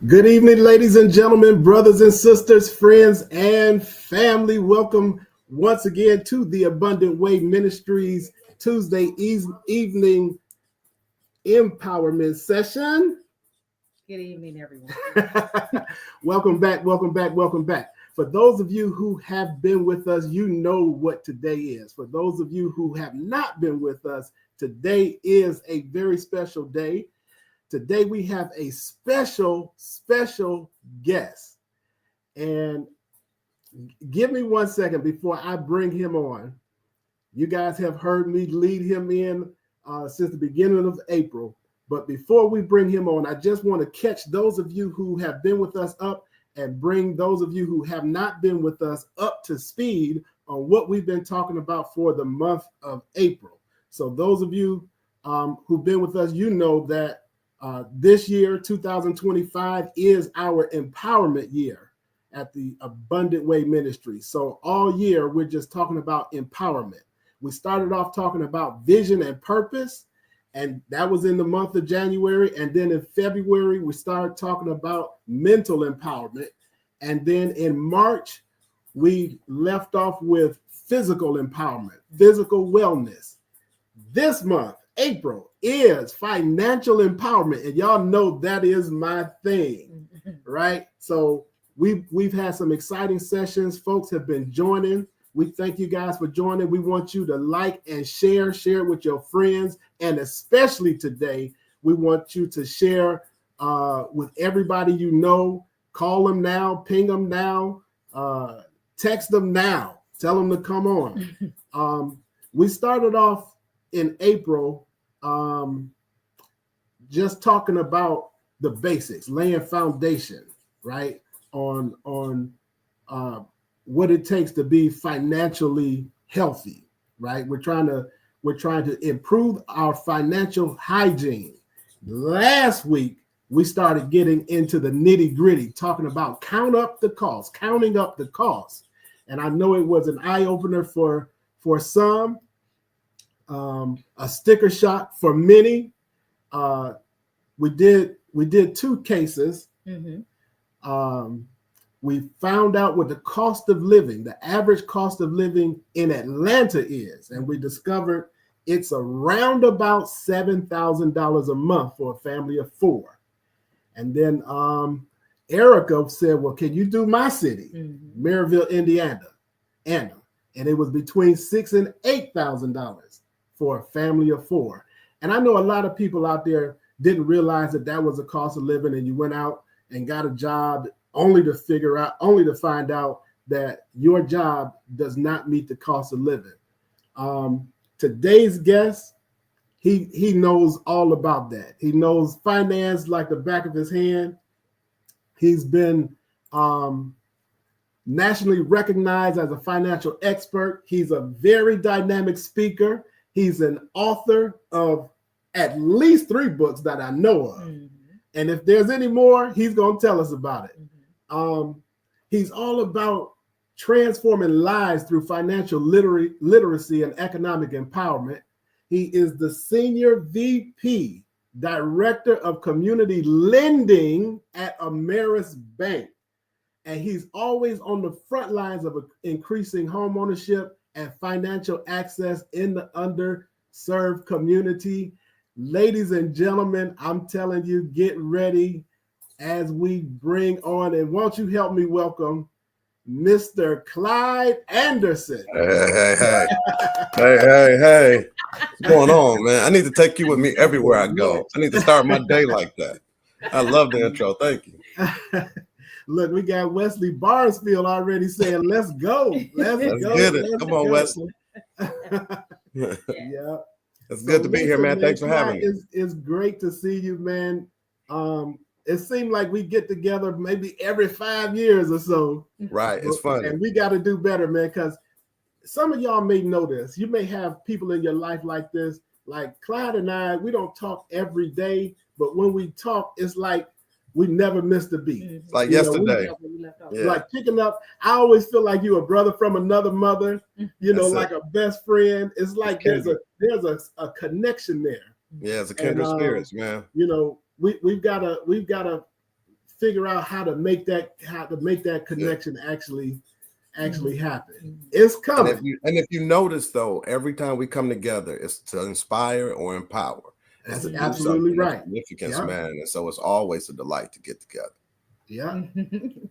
Good evening, ladies and gentlemen, brothers and sisters, friends and family. Welcome once again to the Abundant Way Ministries Tuesday evening empowerment session. Good evening, everyone. Welcome back, welcome back, welcome back. For those of you who have been with us, you know what today is. For those of you who have not been with us, today is a very special day. Today we have a special guest. And give me 1 second before I bring him on. You guys have heard me lead him in since the beginning of April. But before we bring him on, I just want to catch those of you who have been with us up and bring those of you who have not been with us up to speed on what we've been talking about for the month of April. So those of you who've been with us, you know that this year, 2025, is our empowerment year at the Abundant Way Ministry. So all year, we're just talking about empowerment. We started off talking about vision and purpose, and that was in the month of January. And then in February, we started talking about mental empowerment. And then in March, we left off with physical empowerment, physical wellness. This month, April, is financial empowerment, and y'all know that is my thing, right? So we've had some exciting sessions. Folks have been joining. We thank you guys for joining. We want you to like and share it with your friends, and especially today, we want you to share with everybody you know. Call them now, ping them now, text them now, tell them to come on. We started off in April just talking about the basics, laying foundation, right, on what it takes to be financially healthy, right? We're trying to improve our financial hygiene. Last week we started getting into the nitty-gritty, talking about counting up the costs. And I know it was an eye-opener for some. A sticker shock for many. We did two cases. Mm-hmm. We found out what the cost of living, the average cost of living in Atlanta is, and we discovered it's around about $7,000 a month for a family of four. And then Erica said, "Well, can you do my city, mm-hmm. Maryville, Indiana?" And it was between $6,000 and $8,000 for a family of four. And I know a lot of people out there didn't realize that was a cost of living, and you went out and got a job only to find out that your job does not meet the cost of living. Today's guest, he knows all about that. He knows finance like the back of his hand. He's been nationally recognized as a financial expert. He's a very dynamic speaker. He's an author of at least 3 books that I know of. Mm-hmm. And if there's any more, he's going to tell us about it. Mm-hmm. He's all about transforming lives through financial literacy and economic empowerment. He is the Senior VP, Director of Community Lending at Ameris Bank. And he's always on the front lines of increasing homeownership and financial access in the underserved community. Ladies and gentlemen, I'm telling you, get ready as we bring on, and won't you help me welcome Mr. Clyde Anderson. Hey. What's going on, man? I need to take you with me everywhere I go. I need to start my day like that. I love the intro. Thank you. Look, we got Wesley Barnesfield already saying, let's go. Let's go. get it. Let's Come on, go. Wesley. Yeah. It's good to be here, man. Thanks for having me. It's great to see you, man. It seemed like we get together maybe every 5 years or so. Right. It's funny. And we got to do better, man, because some of y'all may know this. You may have people in your life like this. Like Clyde and I, we don't talk every day, but when we talk, it's like we never missed a beat. Like yesterday. Like picking up. I always feel like you a brother from another mother, like a best friend. It's like there's a connection there. Yeah, it's a kindred spirits, man. We've gotta figure out how to make that connection actually happen. It's coming. And if you notice though, every time we come together, it's to inspire or empower. That's absolutely right. Significance, man. And so it's always a delight to get together. Yeah.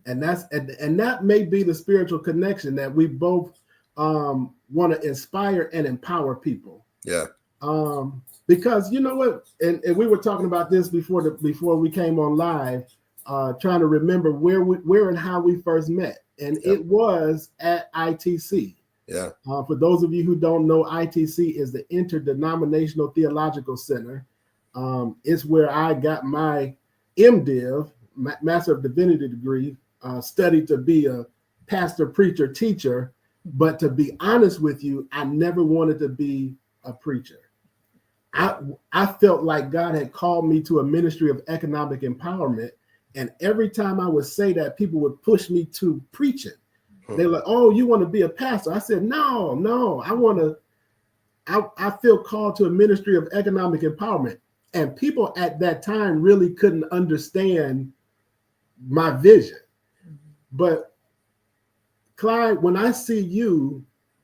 and that may be the spiritual connection that we both want to inspire and empower people. Yeah. Because you know what, and we were talking about this before we came on live, trying to remember where and how we first met. And it was at ITC. Yeah. For those of you who don't know, ITC is the Interdenominational Theological Center. It's where I got my MDiv, Master of Divinity degree, studied to be a pastor, preacher, teacher. But to be honest with you, I never wanted to be a preacher. I felt like God had called me to a ministry of economic empowerment. And every time I would say that, people would push me to preaching. They're like, oh, you want to be a pastor? I said, no, I feel called to a ministry of economic empowerment. And people at that time really couldn't understand my vision. But Clyde, when I see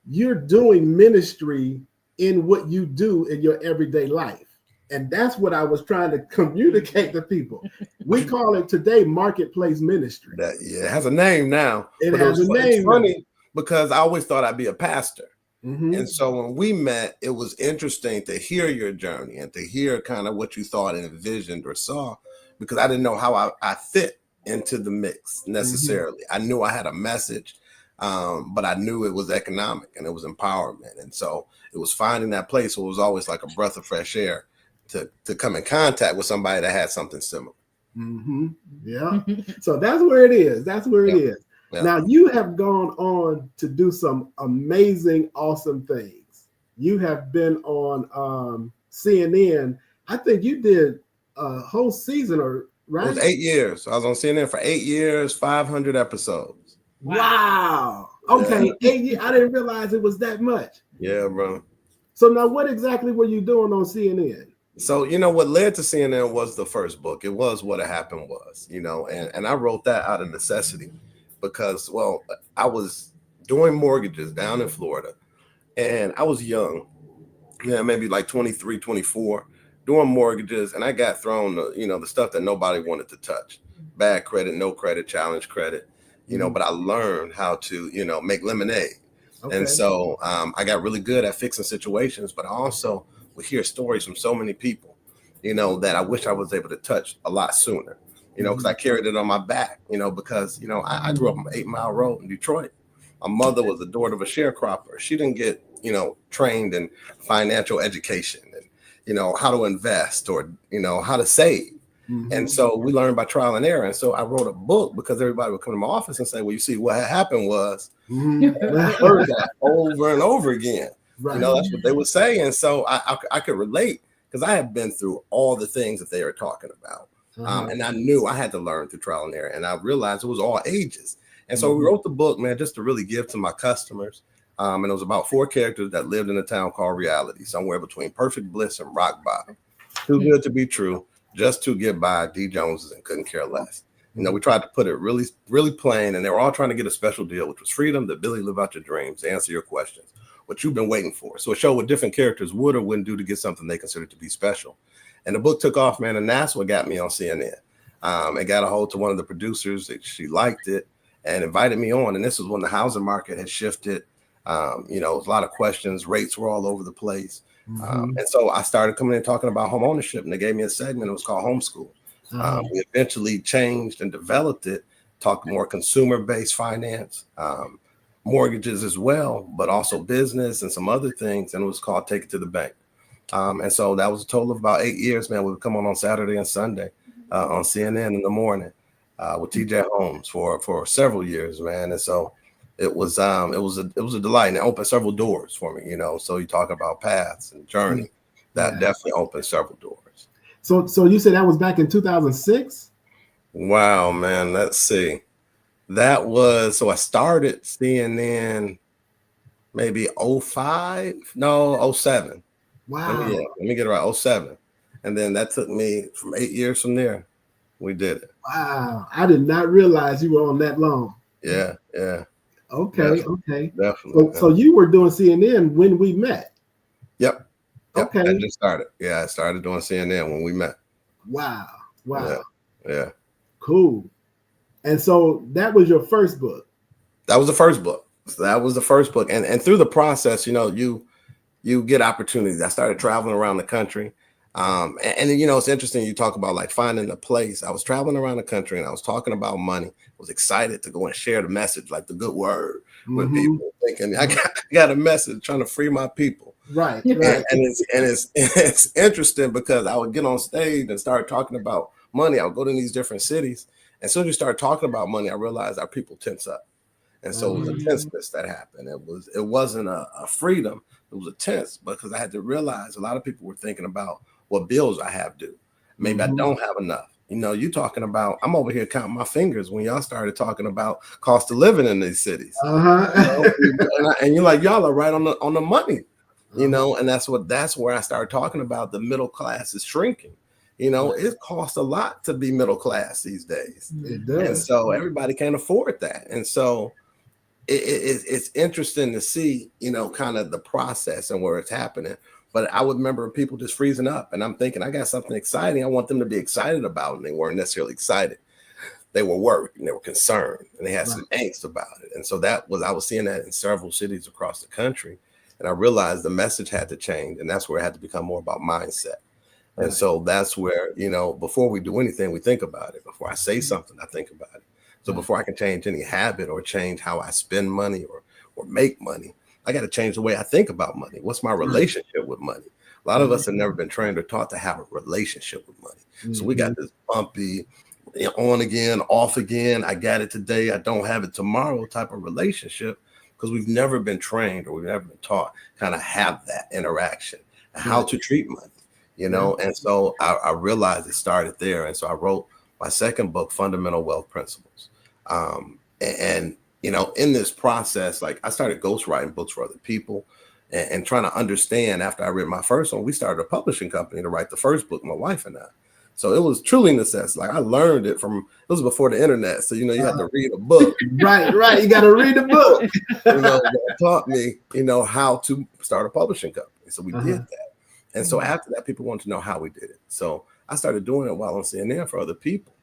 you're doing ministry in what you do in your everyday life. And that's what I was trying to communicate to people. We call it today marketplace ministry. It has a name now. It has a name. It's funny because I always thought I'd be a pastor. Mm-hmm. And so when we met, it was interesting to hear your journey and to hear kind of what you thought and envisioned or saw, because I didn't know how I fit into the mix necessarily. Mm-hmm. I knew I had a message, but I knew it was economic and it was empowerment. And so it was finding that place where it was always like a breath of fresh air to come in contact with somebody that had something similar. Mm-hmm. Yeah. So that's where it is. That's where it is. Yeah. Now you have gone on to do some amazing, awesome things. You have been on CNN. I think you did a whole season, right? It was 8 years. I was on CNN for 8 years, 500 episodes. Wow. Okay, 8 years. I didn't realize it was that much. Yeah, bro. So now what exactly were you doing on CNN? So, what led to CNN was the first book. It was What Had Happened Was, and I wrote that out of necessity because, I was doing mortgages down in Florida and I was young, maybe like 23, 24, doing mortgages. And I got thrown, the stuff that nobody wanted to touch. Bad credit, no credit, challenge credit, but I learned how to, make lemonade. Okay. And so I got really good at fixing situations, but I also would hear stories from so many people, that I wish I was able to touch a lot sooner, because I carried it on my back, because, I grew up on 8 Mile Road in Detroit. My mother was the daughter of a sharecropper. She didn't get, trained in financial education and, how to invest or, how to save. Mm-hmm. And so we learned by trial and error. And so I wrote a book because everybody would come to my office and say, well, you see, what had happened was, and I heard that over and over again. Right. That's what they would say. And so I could relate because I had been through all the things that they were talking about. And I knew I had to learn through trial and error. And I realized it was all ages. And so we wrote the book, man, just to really give to my customers. And it was about 4 characters that lived in a town called reality, somewhere between perfect bliss and rock bottom. Too good to be true, just to get by, D. Joneses and couldn't care less. We tried to put it really, really plain. And they were all trying to get a special deal, which was freedom, the ability to live out your dreams, answer your questions, what you've been waiting for. So it showed what different characters would or wouldn't do to get something they considered to be special. And the book took off, man, and that's what got me on CNN. It got a hold to one of the producers. She liked it and invited me on. And this was when the housing market had shifted. A lot of questions. Rates were all over the place. And so I started coming in talking about home ownership, and they gave me a segment. It was called Homeschool. We eventually changed and developed it, talk more consumer-based finance, mortgages as well, but also business and some other things. And it was called Take It to the Bank. And so that was a total of about 8 years, man. We would come on Saturday and Sunday on CNN in the morning with TJ Holmes for several years, man. And so it was a delight, and it opened several doors for me, So you talk about paths and journey, that definitely opened several doors. So you said that was back in 2006? Wow, man. Let's see. So I started CNN maybe 05, no, 07. Wow. Let me get it right. 07. And then that took me from 8 years from there. We did it. Wow. I did not realize you were on that long. Yeah. Okay. Definitely. So you were doing CNN when we met. Yep. Okay. I just started. Yeah, I started doing CNN when we met. Wow. Yeah. Cool. And so that was your first book. That was the first book. And through the process, you get opportunities. I started traveling around the country. And it's interesting. You talk about like finding a place. I was traveling around the country and I was talking about money. I was excited to go and share the message, like the good word with people, thinking I got a message trying to free my people. Right. And it's interesting because I would get on stage and start talking about money. I would go to these different cities. And as soon as you start talking about money, I realized our people tense up. And so it was a tenseness that happened. It wasn't a freedom. It was a tense because I had to realize a lot of people were thinking about what bills I have due. Maybe I don't have enough. You talking about, I'm over here counting my fingers when y'all started talking about cost of living in these cities. And you're like, y'all are right on the money, and that's where I started talking about the middle class is shrinking. It costs a lot to be middle class these days. It does. And so everybody can't afford that. And so it's interesting to see, kind of the process and where it's happening. But I would remember people just freezing up and I'm thinking, I got something exciting. I want them to be excited about it. And they weren't necessarily excited. They were worried and they were concerned and they had some angst about it. And so I was seeing that in several cities across the country. And I realized the message had to change. And that's where it had to become more about mindset. And so that's where, before we do anything, we think about it. Before I say something, I think about it. So before I can change any habit or change how I spend money or make money, I got to change the way I think about money. What's my relationship with money? A lot of us have never been trained or taught to have a relationship with money. So we got this bumpy, on again, off again. I got it today, I don't have it tomorrow type of relationship because we've never been trained or we've never been taught kind of have that interaction, how to treat money. And so I realized it started there. And so I wrote my second book, Fundamental Wealth Principles. In this process, like I started ghostwriting books for other people and trying to understand after I read my first one, we started a publishing company to write the first book, my wife and I. So it was truly necessary. Like I learned it it was before the internet. So, you had to read a book. Right. You got to read a book. That taught me, how to start a publishing company. So we did that. And so after that, people wanted to know how we did it. So I started doing it while on CNN for other people.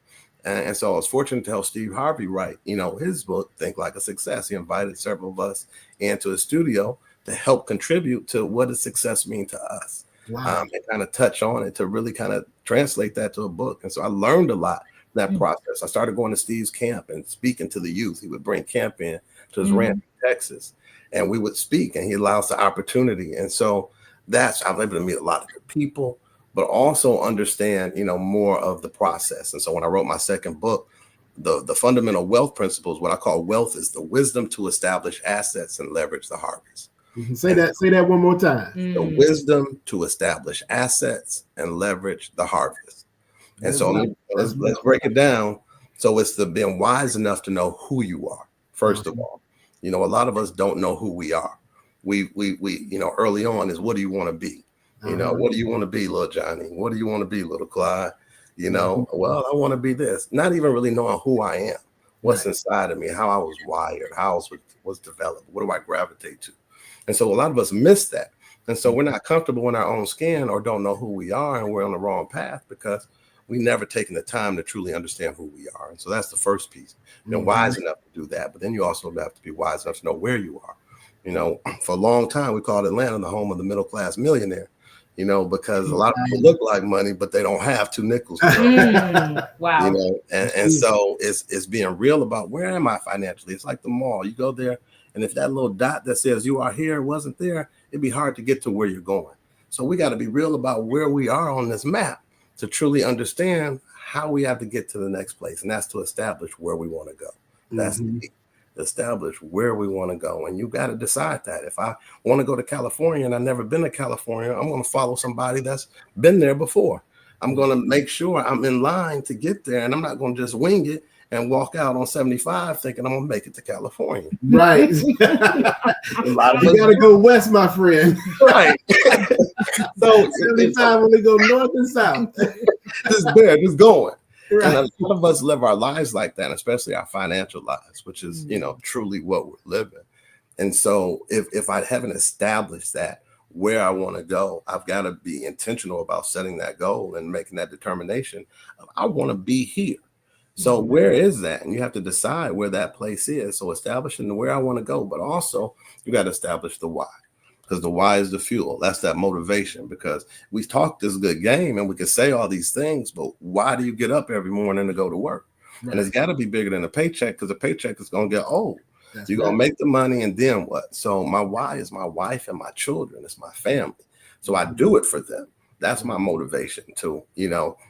And so I was fortunate to help Steve Harvey write, his book, Think Like a Success. He invited several of us into his studio to help contribute to what does success mean to us. Wow. And kind of touch on it to really kind of translate that to a book. And so I learned a lot in that process. I started going to Steve's camp and speaking to the youth. He would bring camp in to his ranch in Texas, and we would speak, and he allows the opportunity. And so I was able to meet a lot of good people, but also understand, more of the process. And so when I wrote my second book, the fundamental wealth principles, what I call wealth is the wisdom to establish assets and leverage the harvest. Say that one more time. The wisdom to establish assets and leverage the harvest. And so let's break it down. So it's the being wise enough to know who you are, first of all. A lot of us don't know who we are. We early on is, what do you want to be? What do you want to be, little Johnny? What do you want to be, little Clyde? Well, I want to be this. Not even really knowing who I am, what's inside of me, how I was wired, how I was developed. What do I gravitate to? And so a lot of us miss that. And so we're not comfortable in our own skin or don't know who we are, and we're on the wrong path because we never taken the time to truly understand who we are. And so that's the first piece. Wise enough to do that, but then you also have to be wise enough to know where you are. For a long time, we called Atlanta the home of the middle-class millionaire. because a lot of people look like money, but they don't have 2 nickels. Wow. And so it's being real about where am I financially? It's like the mall. You go there, and if that little dot that says you are here wasn't there, it'd be hard to get to where you're going. So we got to be real about where we are on this map to truly understand how we have to get to the next place. And that's to establish where we want to go. That's the key. Establish where we want to go. And you got to decide that. If I want to go to California and I've never been to California, I'm going to follow somebody that's been there before. I'm going to make sure I'm in line to get there, and I'm not going to just wing it and walk out on 75 thinking I'm going to make it to California. Right. You got to go west, my friend. Right. So 75 only go north and south. just going. Right. And a lot of us live our lives like that, especially our financial lives, which is, truly what we're living. And so if I haven't established that where I want to go, I've got to be intentional about setting that goal and making that determination of, I want to be here. So where is that? And you have to decide where that place is. So establishing where I want to go, but also you got to establish the why. Because the why is the fuel. That's that motivation. Because we talk this good game and we can say all these things, but why do you get up every morning to go to work? Right. And it's got to be bigger than a paycheck, because a paycheck is going to get old. You're going to make the money, and then what? So my why is my wife and my children. It's my family. So I do it for them. That's my motivation too.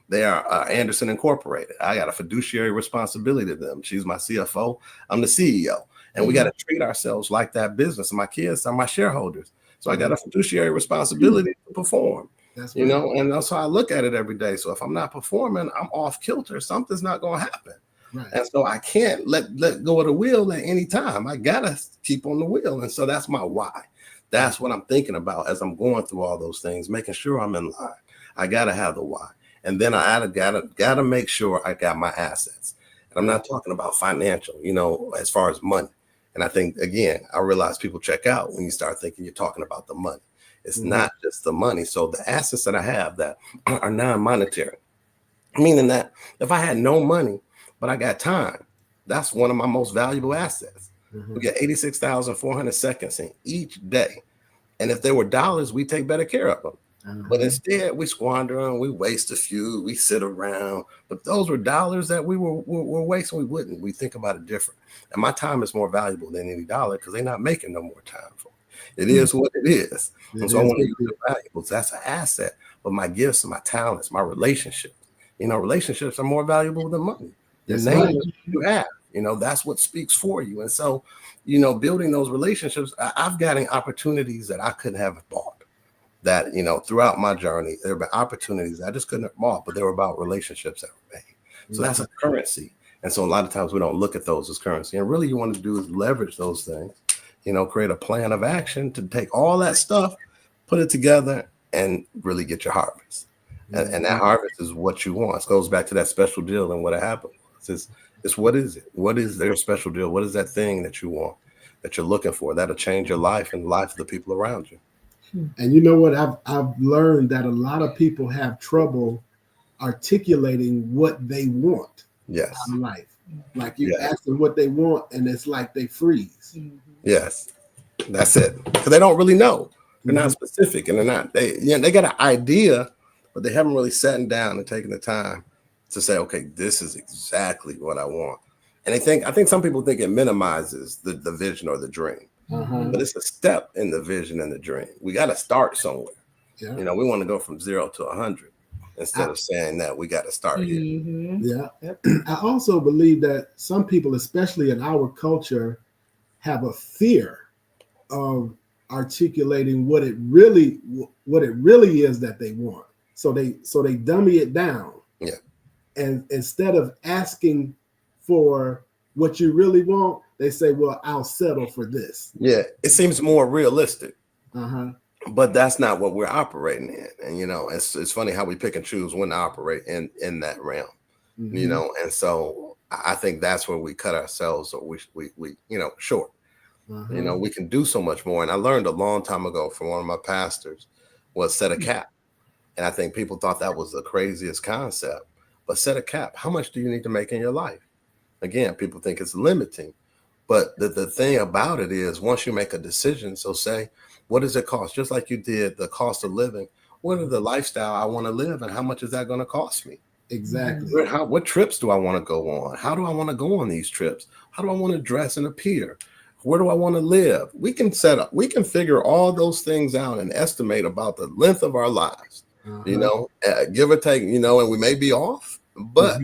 They are Anderson Incorporated. I got a fiduciary responsibility to them. She's my CFO. I'm the CEO. And we got to treat ourselves like that business. And my kids are my shareholders. So I got a fiduciary responsibility to perform, and that's how I look at it every day. So if I'm not performing, I'm off kilter. Something's not going to happen. Right. And so I can't let go of the wheel at any time. I got to keep on the wheel. And so that's my why. That's what I'm thinking about as I'm going through all those things, making sure I'm in line. I got to have the why. And then I got to make sure I got my assets. And I'm not talking about financial, as far as money. And I think, again, I realize people check out when you start thinking you're talking about the money. It's not just the money. So the assets that I have that are non-monetary, meaning that if I had no money, but I got time, that's one of my most valuable assets. We get 86,400 seconds in each day. And if there were dollars, we take better care of them. But instead, we squander them, we waste a few, we sit around. But those were dollars that we were wasting. We think about it different. And my time is more valuable than any dollar, because they're not making no more time for me. It is what it is. And so I want to use the valuables. That's an asset. But my gifts and my talents, my relationships, relationships are more valuable than money. The name you have, that's what speaks for you. And so, building those relationships, I've gotten opportunities that I couldn't have bought. That, throughout my journey, there have been opportunities I just couldn't have bought, but they were about relationships that were made. So that's a currency. And so a lot of times we don't look at those as currency. And really you want to do is leverage those things, create a plan of action to take all that stuff, put it together, and really get your harvest. And that harvest is what you want. It goes back to that special deal and what happened. It's what is it? What is their special deal? What is that thing that you want, that you're looking for, that'll change your life and the life of the people around you? And you know what? I've learned that a lot of people have trouble articulating what they want out of life. Like you ask them what they want, and it's like they freeze. Yes, that's it. Because they don't really know. They're not specific, and they got an idea, but they haven't really sat down and taken the time to say, okay, this is exactly what I want. And I think some people think it minimizes the vision or the dream. But it's a step in the vision and the dream. We got to start somewhere. Yeah. We want to go from 0 to 100 instead of saying that we got to start here. Yeah. I also believe that some people, especially in our culture, have a fear of articulating what it really is that they want. So they dummy it down. Yeah. And instead of asking for what you really want, they say, well, I'll settle for this. Yeah, it seems more realistic. But that's not what we're operating in. And, it's funny how we pick and choose when to operate in that realm, and so I think that's where we cut ourselves, or we short. We can do so much more. And I learned a long time ago from one of my pastors was set a cap. And I think people thought that was the craziest concept, but set a cap. How much do you need to make in your life? Again, people think it's limiting. But the thing about it is, once you make a decision, so say, what does it cost? Just like you did the cost of living, what are the lifestyle I want to live and how much is that going to cost me? Exactly. What trips do I want to go on? How do I want to go on these trips? How do I want to dress and appear? Where do I want to live? We can figure all those things out and estimate about the length of our lives, give or take, and we may be off, but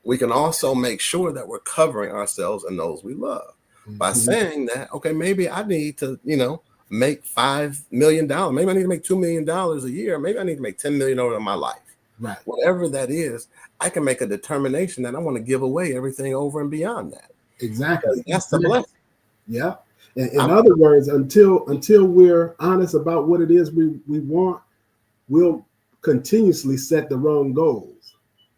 we can also make sure that we're covering ourselves and those we love by saying that, okay, maybe I need to, make $5 million. Maybe I need to make $2 million a year. Maybe I need to make $10 million over my life. Right. Whatever that is, I can make a determination that I want to give away everything over and beyond that. Exactly. That's the blessing. Yeah. In other words, until we're honest about what it is we want, we'll continuously set the wrong goals,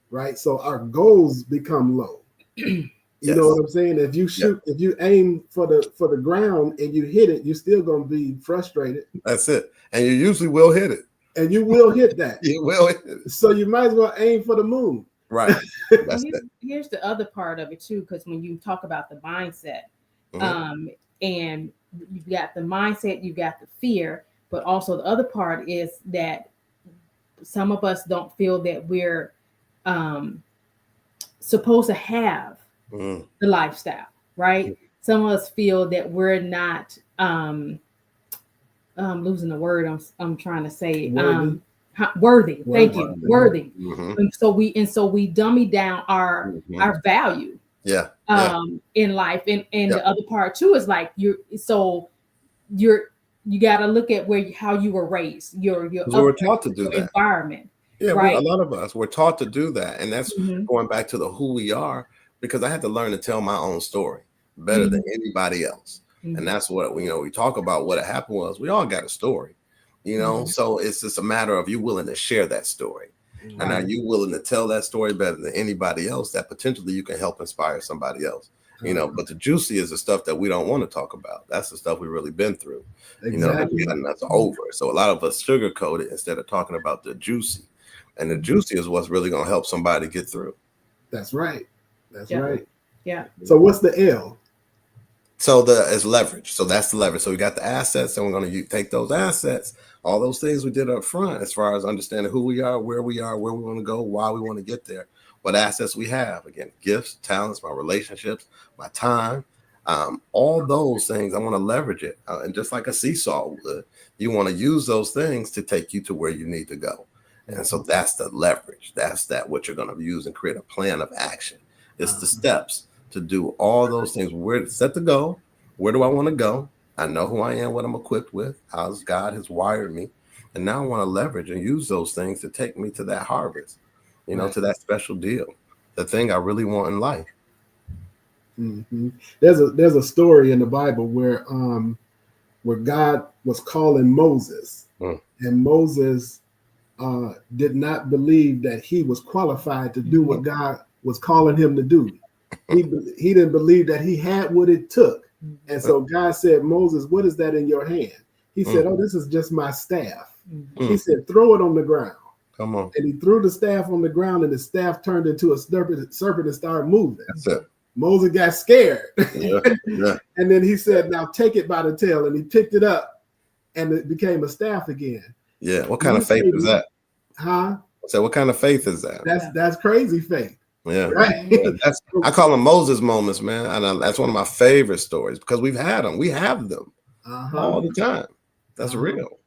right? So our goals become low. You know what I'm saying? If you if you aim for the ground and you hit it, you're still going to be frustrated. That's it. And you usually will hit it. And you will hit that. You will hit it. So you might as well aim for the moon. Right. Here's the other part of it too, because when you talk about the mindset, and you've got the mindset, you've got the fear, but also the other part is that some of us don't feel that we're supposed to have the lifestyle, right? Some of us feel that we're not losing the word I'm trying to say worthy. Thank you. Worthy. And so we dummy down our value in life. And the other part too is like you got to look at how you were raised, your we're taught to do that environment. Yeah, right? A lot of us, we're taught to do that. And that's going back to the who we are, because I had to learn to tell my own story better than anybody else. And that's what, we talk about what happened was we all got a story, so it's just a matter of you willing to share that story. And are you willing to tell that story better than anybody else that potentially you can help inspire somebody else? But the juicy is the stuff that we don't want to talk about. That's the stuff we've really been through, and that's over. So a lot of us sugarcoat it instead of talking about the juicy. And the juicy is what's really going to help somebody get through. That's right. That's right. Yeah. So what's the L? So it's leverage. So that's the leverage. So we got the assets, and we're going to take those assets, all those things we did up front, as far as understanding who we are, where we want to go, why we want to get there, what assets we have. Again, gifts, talents, my relationships, my time, all those things. I want to leverage it. And just like a seesaw would, you want to use those things to take you to where you need to go. And so that's the leverage. That's what you're going to use and create a plan of action. It's the steps to do all those things. Where to set the goal? Where do I want to go? I know who I am, what I'm equipped with, how God has wired me. And now I want to leverage and use those things to take me to that harvest, to that special deal, the thing I really want in life. There's a story in the Bible where God was calling Moses, and Moses did not believe that he was qualified to do what God was calling him to do. He didn't believe that he had what it took. And so God said, Moses, what is that in your hand? He said, oh, this is just my staff. He said, throw it on the ground. Come on. And he threw the staff on the ground, and the staff turned into a serpent and started moving. That's it. Moses got scared. Yeah. And then he said, now take it by the tail. And he picked it up, and it became a staff again. Yeah. What kind of faith is that? Huh? So what kind of faith is that? That's crazy faith. Yeah. Right. I call them Moses moments, man. And that's one of my favorite stories because we've had them. We have them all the time. That's real.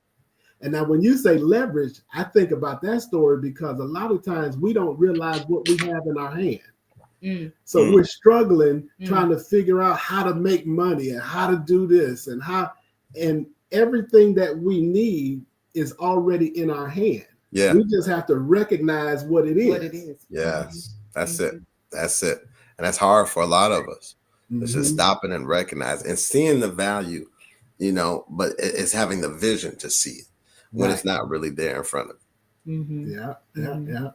And now when you say leverage, I think about that story because a lot of times we don't realize what we have in our hand. So we're struggling trying to figure out how to make money and how to do this and everything that we need is already in our hand. Yeah. We just have to recognize what it is. Yes. That's it. That's it. And that's hard for a lot of us. It's just stopping and recognizing and seeing the value, but it's having the vision to see it when it's not really there in front of you. Yeah.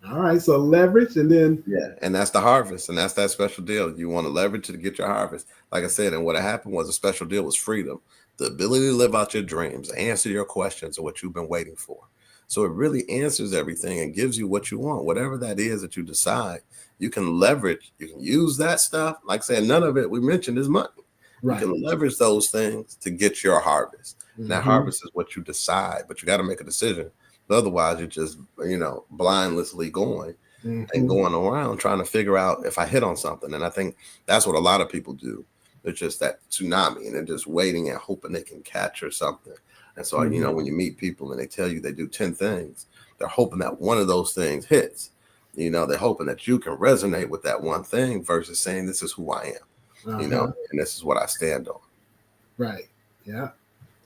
All right. So leverage and then. Yeah. And that's the harvest. And that's that special deal. You want to leverage it to get your harvest. Like I said, and what happened was a special deal was freedom, the ability to live out your dreams, answer your questions, or what you've been waiting for. So it really answers everything and gives you what you want, whatever that is that you decide. You can leverage, you can use that stuff. Like I said, none of it we mentioned is money. Right. You can leverage those things to get your harvest. And that harvest is what you decide, but you got to make a decision But otherwise, you're just, blindlessly going and Mhm. going around trying to figure out if I hit on something. And I think that's what a lot of people do. It's just that tsunami, and they're just waiting and hoping they can capture something. And so, when you meet people and they tell you they do 10 things, they're hoping that one of those things hits. They're hoping that you can resonate with that one thing versus saying, this is who I am, and this is what I stand on. Right. Yeah.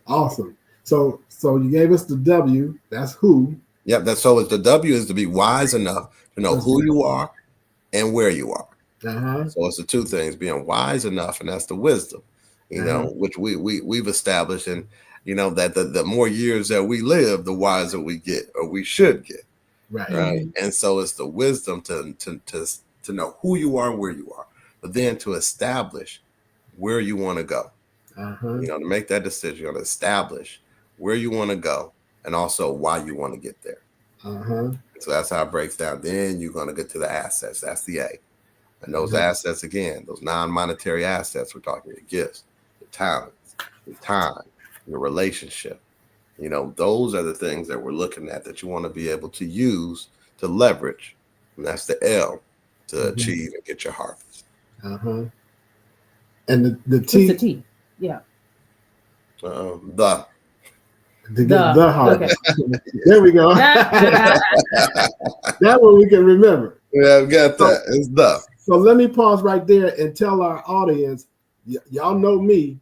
Awesome. So you gave us the W. That's who. Yep. So the W is to be wise enough to know who you are and where you are. So it's the two things: being wise enough, and that's the wisdom, which we've established, and that the more years that we live, the wiser we get, or we should get, right? And so it's the wisdom to know who you are and where you are, but then to establish where you want to go. To make that decision, you got to establish where you want to go and also why you want to get there. So that's how it breaks down. Then you're going to get to the assets. That's the A. And those assets, again, those non-monetary assets, we're talking your gifts, your talents, your time, your relationship. Those are the things that we're looking at that you want to be able to use to leverage. And that's the L, to achieve and get your harvest. And the T. What's the T? Yeah. The harvest. Okay. There we go. That one we can remember. Yeah, I've got that. It's the. So let me pause right there and tell our audience, y'all know me.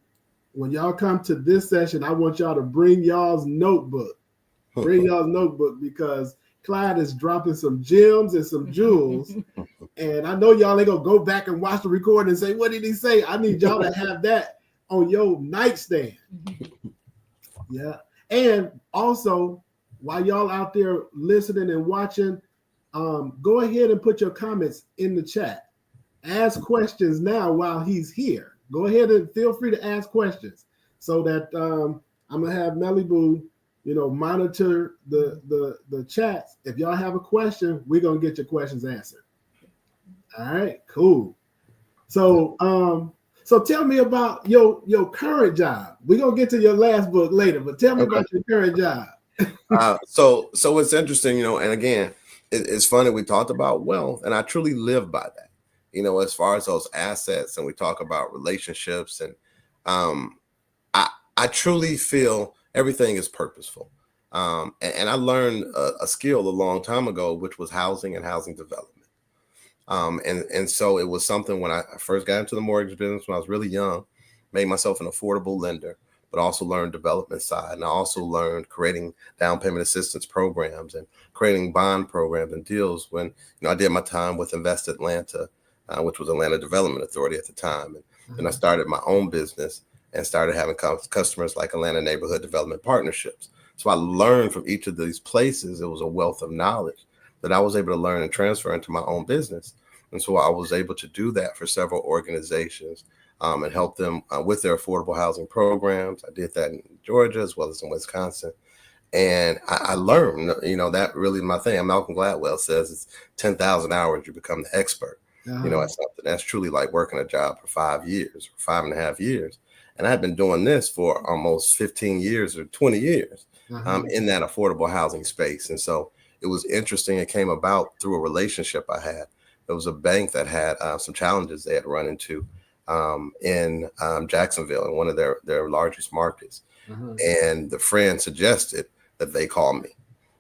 When y'all come to this session, I want y'all to bring y'all's notebook. Bring y'all's notebook, because Clyde is dropping some gems and some jewels. And I know y'all ain't gonna go back and watch the recording and say, what did he say? I need y'all to have that on your nightstand. Yeah. And also, while y'all out there listening and watching, go ahead and put your comments in the chat. Ask questions now while he's here. Go ahead and feel free to ask questions, so that I'm gonna have Melly Boo, monitor the chats. If y'all have a question, we're gonna get your questions answered. All right, cool. So tell me about your current job. We're gonna get to your last book later, but tell me about your current job. So it's interesting, and again, it's funny, we talked about wealth, and I truly live by that. As far as those assets, and we talk about relationships, and I truly feel everything is purposeful. And I learned a skill a long time ago, which was housing and housing development. And so it was something when I first got into the mortgage business when I was really young, made myself an affordable lender, but also learned development side. And I also learned creating down payment assistance programs and creating bond programs and deals when, I did my time with Invest Atlanta, which was Atlanta Development Authority at the time. And then I started my own business and started having customers like Atlanta Neighborhood Development Partnerships. So I learned from each of these places. It was a wealth of knowledge that I was able to learn and transfer into my own business. And so I was able to do that for several organizations and help them with their affordable housing programs. I did that in Georgia as well as in Wisconsin. And I learned, that really my thing. Malcolm Gladwell says it's 10,000 hours, you become the expert. At something. That's truly like working a job for 5 years, 5.5 years. And I've been doing this for almost 15 years or 20 years in that affordable housing space. And so it was interesting. It came about through a relationship I had. There was a bank that had some challenges they had run into in Jacksonville, in one of their largest markets. And the friend suggested that they call me.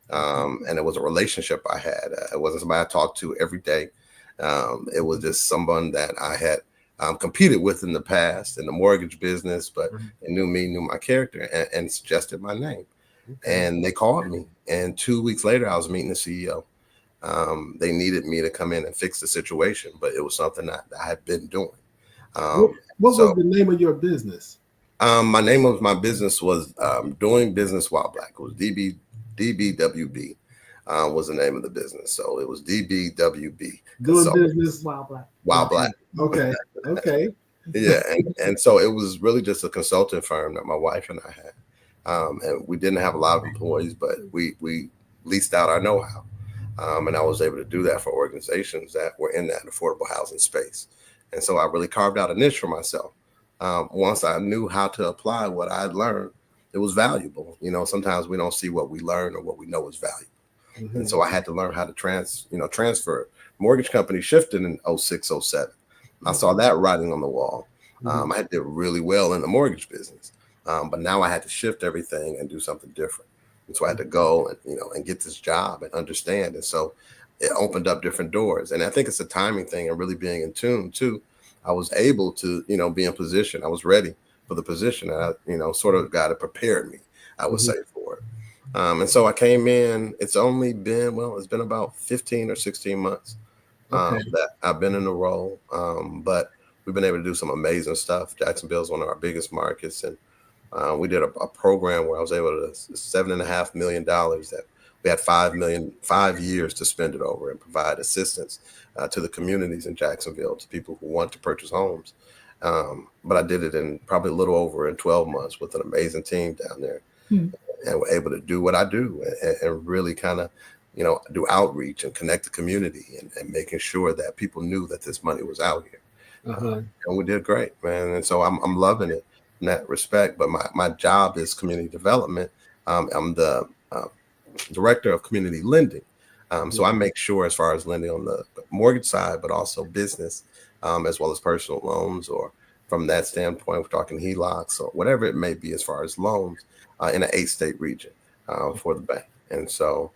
And it was a relationship I had. It wasn't somebody I talked to every day. It was just someone that I had competed with in the past in the mortgage business, but they knew me, knew my character, and suggested my name. And they called me. And 2 weeks later, I was meeting the CEO. They needed me to come in and fix the situation, but it was something that I had been doing. What was the name of your business? My name of my business was Doing Business While Black. It was DBWB. Was the name of the business. So it was DBWB. Doing Business While Black. While Black. Okay. Yeah. And so it was really just a consulting firm that my wife and I had. And we didn't have a lot of employees, but we leased out our know-how. And I was able to do that for organizations that were in that affordable housing space. And so I really carved out a niche for myself. Once I knew how to apply what I'd learned, it was valuable. Sometimes we don't see what we learn or what we know is valuable. Mm-hmm. And so I had to learn how to transfer. Mortgage company shifted in 06, 07. I saw that writing on the wall. Mm-hmm. I did really well in the mortgage business, but now I had to shift everything and do something different. And so I had to go and get this job and understand. And so it opened up different doors. And I think it's a timing thing and really being in tune too. I was able to, be in position. I was ready for the position. And I, sort of God had prepared me, I would say, for it. And so I came in. It's been about 15 or 16 months that I've been in the role. But we've been able to do some amazing stuff. Jacksonville is one of our biggest markets. And we did a program where I was able to $7.5 million that we had 5 years to spend it over and provide assistance to the communities in Jacksonville, to people who want to purchase homes. But I did it in probably a little over in 12 months with an amazing team down there. And we're able to do what I do and really kind of, do outreach and connect the community and making sure that people knew that this money was out here. And we did great, man. And so I'm loving it in that respect. But my job is community development. I'm the director of community lending. So I make sure as far as lending on the mortgage side, but also business, as well as personal loans, or from that standpoint, we're talking HELOCs or whatever it may be as far as loans in an 8-state region for the bank. And so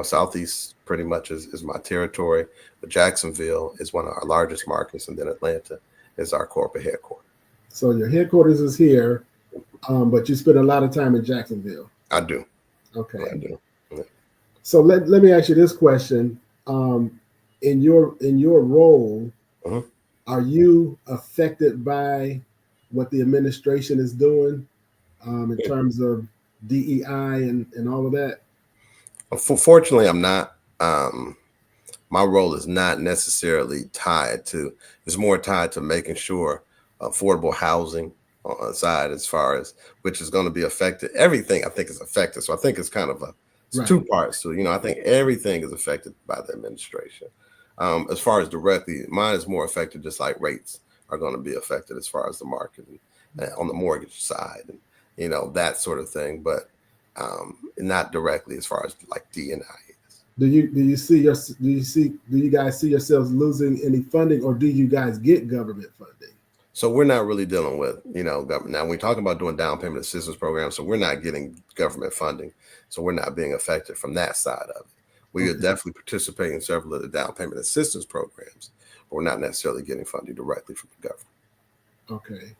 Southeast pretty much is my territory, but Jacksonville is one of our largest markets, and then Atlanta is our corporate headquarters. So your headquarters is here, but you spend a lot of time in Jacksonville. I do. Okay. I do. Yeah. So let me ask you this question. In your role, are you affected by what the administration is doing in terms of DEI and all of that? Fortunately, I'm not. My role is not necessarily tied to, it's more tied to making sure affordable housing on side, as far as which is going to be affected. Everything I think is affected. So I think it's kind of two parts to, I think everything is affected by the administration. As far as directly, mine is more affected, just like rates are going to be affected as far as the market and on the mortgage side and, that sort of thing, but not directly as far as like D&I. Do you guys see yourselves losing any funding, or do you guys get government funding? So we're not really dealing with, government. Now, when we talk about doing down payment assistance programs, so we're not getting government funding. So we're not being affected from that side of it. We are definitely participating in several of the down payment assistance programs, but we're not necessarily getting funding directly from the government. Okay.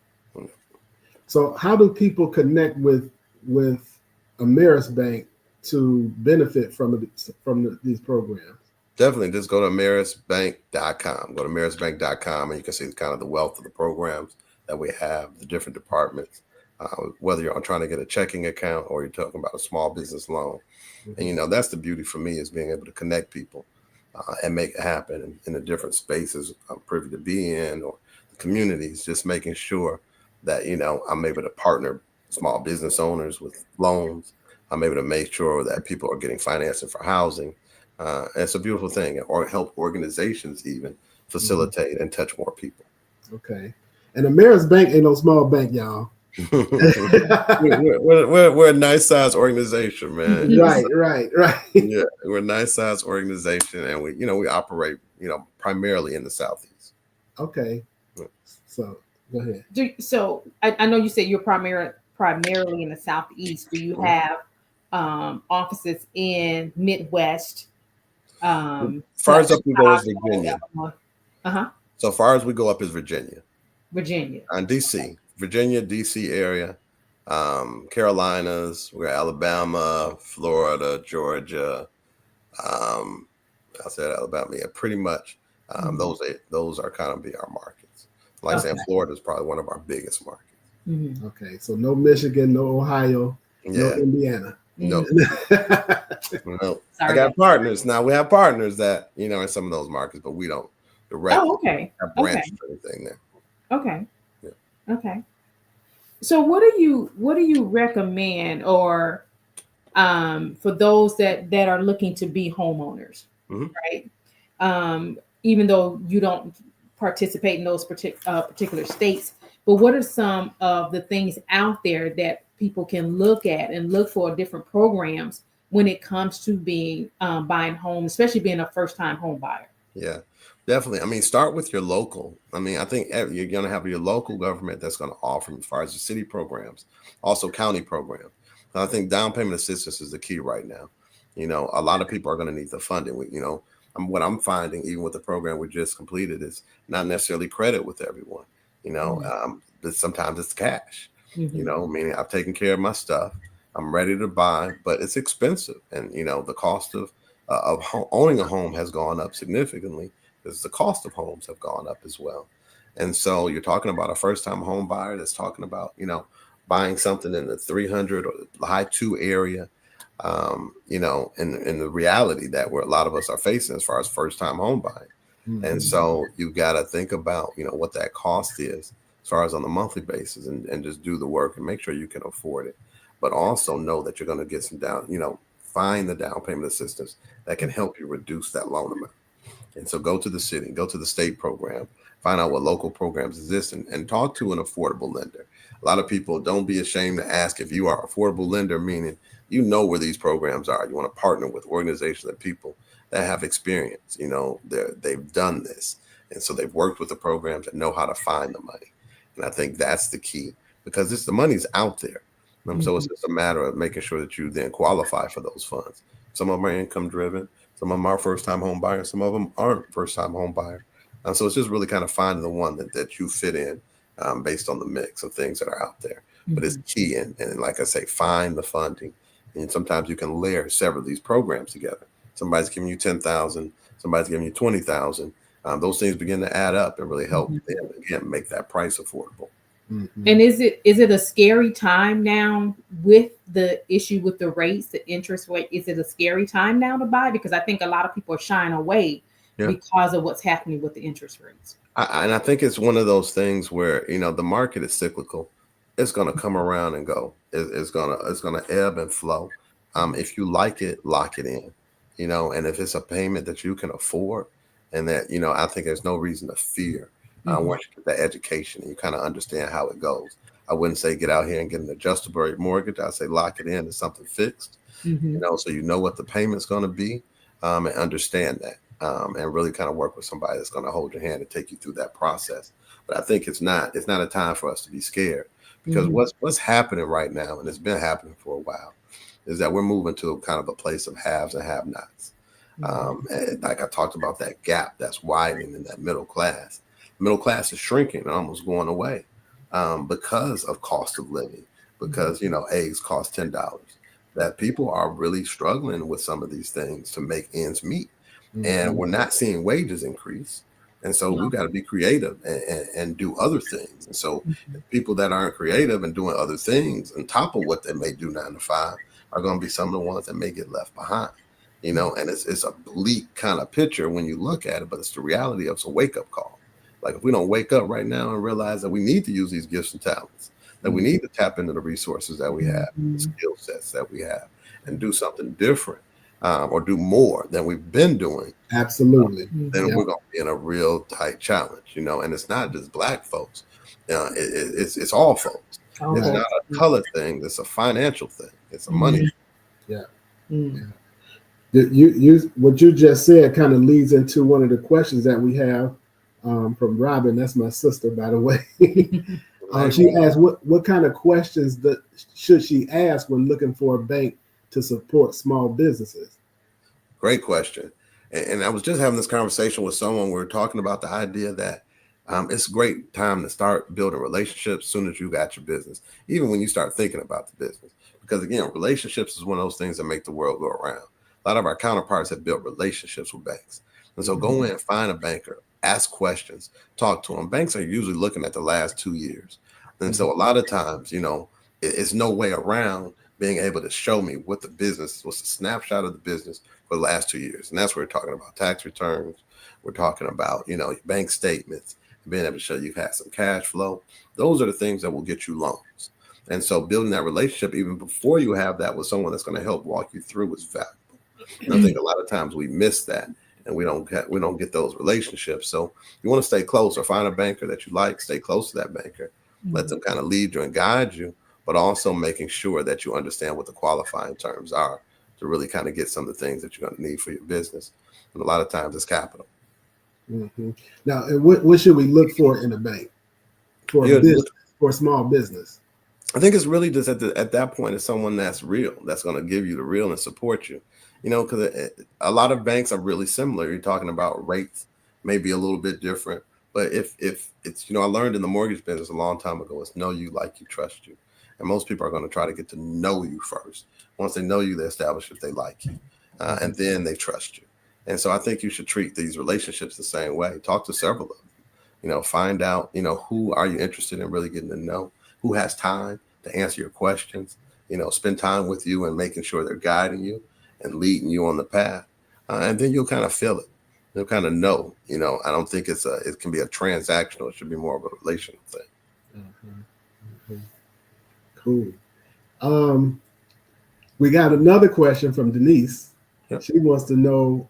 So how do people connect with Ameris Bank to benefit from these programs? Definitely just go to AmerisBank.com. Go to AmerisBank.com and you can see kind of the wealth of the programs that we have, the different departments, whether you're trying to get a checking account or you're talking about a small business loan. And, that's the beauty for me, is being able to connect people and make it happen in the different spaces I'm privy to be in, or the communities, just making sure that, I'm able to partner small business owners with loans. I'm able to make sure that people are getting financing for housing. And it's a beautiful thing, or help organizations even facilitate and touch more people. Okay. And Ameris Bank ain't no small bank, y'all. we're a nice size organization, man. Right. Yeah, we're a nice size organization, and we operate, primarily in the Southeast. Okay. So go ahead. So I know you said you're primarily in the Southeast. Do you have offices in Midwest? Far as up we go is Virginia. So far as we go up is Virginia. And DC, Virginia, DC area, Carolinas, we're Alabama, Florida, Georgia. I said Alabama, yeah, pretty much. Those are kind of our markets. Like I said, Florida is probably one of our biggest markets. Okay, so no Michigan, no Ohio, no Indiana. No. No. I got partners. Now we have partners that, in some of those markets, but we don't directly have branches or anything there. Okay. Yeah. Okay. So what do you recommend, or for those that are looking to be homeowners, right? Even though you don't participate in those particular states, but what are some of the things out there that people can look at and look for different programs when it comes to being buying home, especially being a first-time home buyer? Yeah, definitely. I mean, start with your local. I mean, I think you're going to have your local government that's going to offer as far as the city programs, also county programs. And I think down payment assistance is the key right now. A lot of people are going to need the funding. What I'm finding, even with the program we just completed, is not necessarily credit with everyone. But sometimes it's cash. Meaning I've taken care of my stuff. I'm ready to buy, but it's expensive, and the cost of owning a home has gone up significantly because the cost of homes have gone up as well. And so you're talking about a first-time home buyer that's talking about, buying something in the 300 or the high two area, in the reality that where a lot of us are facing as far as first-time home buying. And so you've got to think about, what that cost is as far as on a monthly basis, and just do the work and make sure you can afford it. But also know that you're going to get some find the down payment assistance that can help you reduce that loan amount. And so go to the city, go to the state program, find out what local programs exist, and talk to an affordable lender. A lot of people, don't be ashamed to ask if you are an affordable lender, meaning where these programs are. You want to partner with organizations and people that have experience. They've done this. And so they've worked with the programs and know how to find the money. And I think that's the key, because the money's out there. So it's just a matter of making sure that you then qualify for those funds. Some of them are income driven. Some of them are first-time home buyers. Some of them aren't first-time home buyer. So it's just really kind of finding the one that you fit in based on the mix of things that are out there. But it's key. And like I say, find the funding. And sometimes you can layer several of these programs together. Somebody's giving you 10,000. Somebody's giving you 20,000. Those things begin to add up and really help them, again, make that price affordable. And is it a scary time now with the issue with the rates, the interest rate? Is it a scary time now to buy? Because I think a lot of people are shying away because of what's happening with the interest rates. And I think it's one of those things where, the market is cyclical. It's going to come around and go. It's going to ebb and flow. If you like it, lock it in, and if it's a payment that you can afford, and that, I think there's no reason to fear. Once you get that education and you kind of understand how it goes. I wouldn't say get out here and get an adjustable rate mortgage. I'd say lock it in to something fixed, so you know what the payment's going to be, and understand that, and really kind of work with somebody that's going to hold your hand and take you through that process. But I think it's not a time for us to be scared, because what's happening right now, and it's been happening for a while, is that we're moving to a kind of a place of haves and have-nots. And like I talked about, that gap that's widening in that middle class. Middle class is shrinking and almost going away because of cost of living, because, eggs cost $10, that people are really struggling with some of these things to make ends meet. And we're not seeing wages increase. And so we've got to be creative and do other things. And so people that aren't creative and doing other things on top of what they may do 9 to 5 are going to be some of the ones that may get left behind. And it's a bleak kind of picture when you look at it, but it's the reality of it's a wake-up call. Like, if we don't wake up right now and realize that we need to use these gifts and talents, that we need to tap into the resources that we have, the skill sets that we have, and do something different, or do more than we've been doing. Absolutely. Then we're going to be in a real tight challenge, and it's not just Black folks. It's all folks. Okay. It's not a color thing. It's a financial thing. It's a money thing. You what you just said kind of leads into one of the questions that we have from Robin. That's my sister, by the way. She asked, what kind of questions should she ask when looking for a bank to support small businesses? Great question. And I was just having this conversation with someone. We were talking about the idea that it's a great time to start building relationships as soon as you got your business, even when you start thinking about the business. Because, again, relationships is one of those things that make the world go around. A lot of our counterparts have built relationships with banks. And so go in and find a banker, ask questions, talk to them. Banks are usually looking at the last 2 years. And so a lot of times, it's no way around being able to show me what the business was, a snapshot of the business for the last 2 years. And that's what we're talking about: tax returns. We're talking about, bank statements, being able to show you've had some cash flow. Those are the things that will get you loans. And so building that relationship even before you have that with someone that's going to help walk you through is valuable. And I think a lot of times we miss that, and we don't get those relationships. So you want to stay close, or find a banker that you like, stay close to that banker, let them kind of lead you and guide you, but also making sure that you understand what the qualifying terms are to really kind of get some of the things that you're going to need for your business. And a lot of times it's capital. Mm-hmm. Now, what should we look for in a bank for a business, for a small business? I think it's really just at that point, it's someone that's real, that's going to give you the real and support you. You know, because a lot of banks are really similar. You're talking about rates, maybe a little bit different. But if it's, I learned in the mortgage business a long time ago, it's know you, like you, trust you. And most people are going to try to get to know you first. Once they know you, they establish if they like you, and then they trust you. And so I think you should treat these relationships the same way. Talk to several of them. Find out, who are you interested in really getting to know, who has time to answer your questions, spend time with you and making sure they're guiding you and leading you on the path. And then you'll kind of feel it. You'll kind of know, I don't think it can be a transactional. It should be more of a relational thing. Mm-hmm. Mm-hmm. Cool. We got another question from Denise. Yep. She wants to know,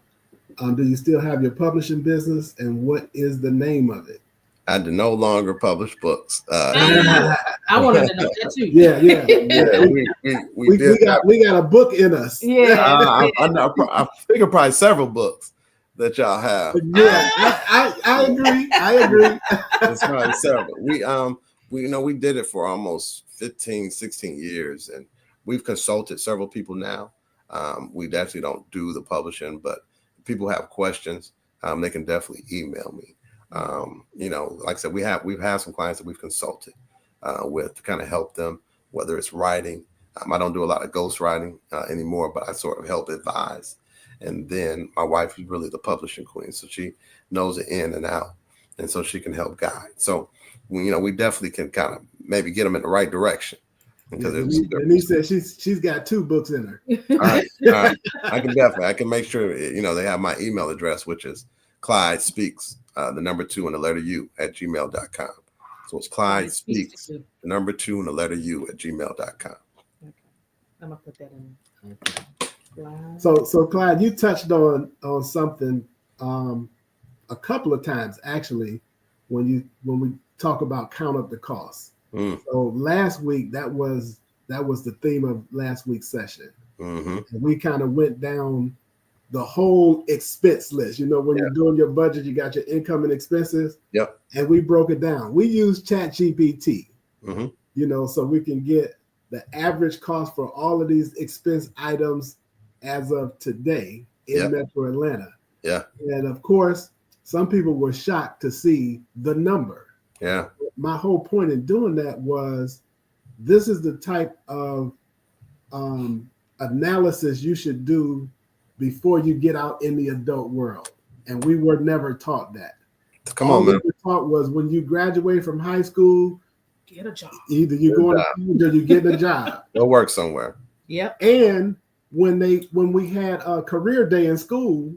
do you still have your publishing business and what is the name of it? I do no longer publish books. I wanted to know that too. Yeah. We got a book in us. Yeah. I figure probably several books that y'all have. Yeah, I agree. I agree. It's probably several. We did it for almost 15, 16 years, and we've consulted several people now. We definitely don't do the publishing, but if people have questions, they can definitely email me. Like I said, we've had some clients that we've consulted with to kind of help them, whether it's writing. I don't do a lot of ghost writing anymore, but I sort of help advise. And then my wife is really the publishing queen, so she knows it in and out, and so she can help guide. So we definitely can kind of maybe get them in the right direction. Because Denise said she's got 2 books in her. All right. I can make sure they have my email address, which is Clyde Speaks, the number 2 and the letter U at gmail.com. So it's Clyde Speaks, the number 2 and the letter U at gmail.com. Okay. I'm gonna put that in. Okay. So Clyde, you touched on something a couple of times actually when we talk about count up the costs. So last week that was the theme of last week's session. And we kind of went down the whole expense list. When you're doing your budget, you got your income and expenses. Yep. And we broke it down. We use ChatGPT. So we can get the average cost for all of these expense items as of today in Metro Atlanta. Yeah. And of course, some people were shocked to see the number. Yeah. My whole point in doing that was this is the type of analysis you should do before you get out in the adult world. And we were never taught that. All we were taught was when you graduate from high school, get a job. Either you go to college or you get a job. Go work somewhere. Yep. And when we had a career day in school,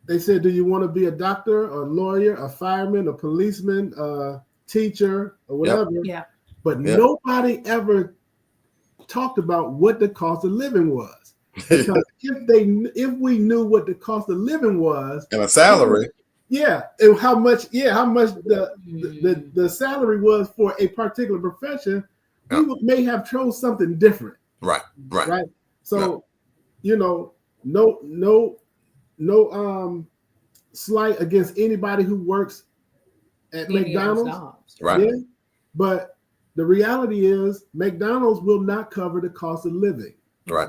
they said, do you want to be a doctor, a lawyer, a fireman, a policeman, a teacher, or whatever? Yeah. But nobody ever talked about what the cost of living was. Because if we knew what the cost of living was and a salary, and how much the salary was for a particular profession, we may have chose something different. Right. So, no slight against anybody who works at McDonald's. Right. Yeah? But the reality is McDonald's will not cover the cost of living. Right.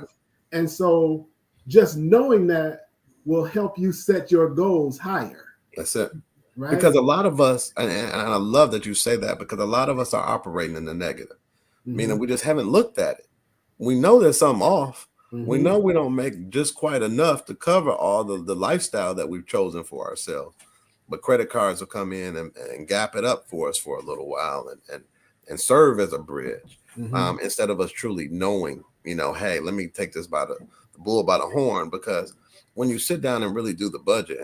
And so just knowing that will help you set your goals higher. That's it. Right. Because a lot of us, and I love that you say that, because a lot of us are operating in the negative, meaning we just haven't looked at it. We know there's something off. We know we don't make just quite enough to cover all the lifestyle that we've chosen for ourselves. But credit cards will come in and gap it up for us for a little while and serve as a bridge instead of us truly knowing, hey, let me take this by the bull by the horn. Because when you sit down and really do the budget,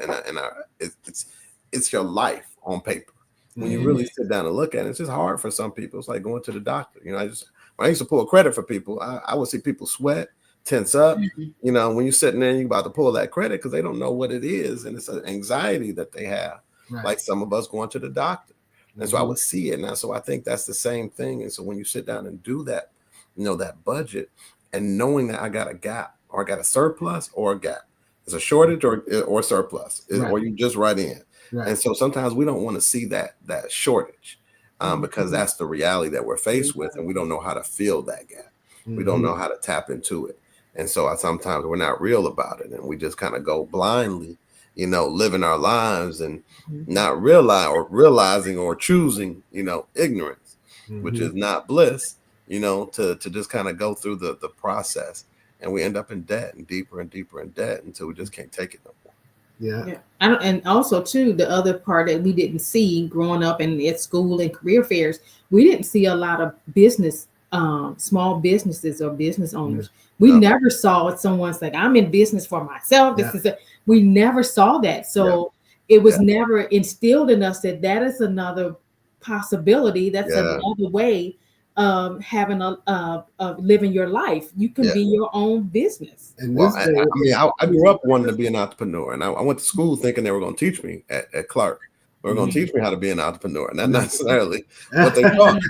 it's your life on paper. When you really sit down and look at it, it's just hard for some people. It's like going to the doctor. When I used to pull credit for people, I would see people sweat, tense up. When you're sitting there and you're about to pull that credit because they don't know what it is. And it's an anxiety that they have. Right. Like some of us going to the doctor. And so I would see it now. So I think that's the same thing. And so when you sit down and do that, that budget, and knowing that I got a gap, or I got a surplus or a gap, it's a shortage or surplus, or you just right in. Right. And so sometimes we don't want to see that shortage, because that's the reality that we're faced with, and we don't know how to fill that gap. We don't know how to tap into it. And so sometimes we're not real about it, and we just kind of go blindly, living our lives and not realizing or choosing, ignorance, which is not bliss, to just kind of go through the process, and we end up in debt and deeper and deeper in debt until we just can't take it no more. Yeah. And also too, the other part that we didn't see growing up and at school and career fairs, we didn't see a lot of business, small businesses or business owners. We never saw someone's like, I'm in business for myself. We never saw that. So it was never instilled in us that is another possibility. That's another way of having of living your life. You can be your own business. And I grew up wanting to be an entrepreneur, and I went to school thinking they were going to teach me at Clark. They were going to teach me how to be an entrepreneur, and not necessarily what they taught me.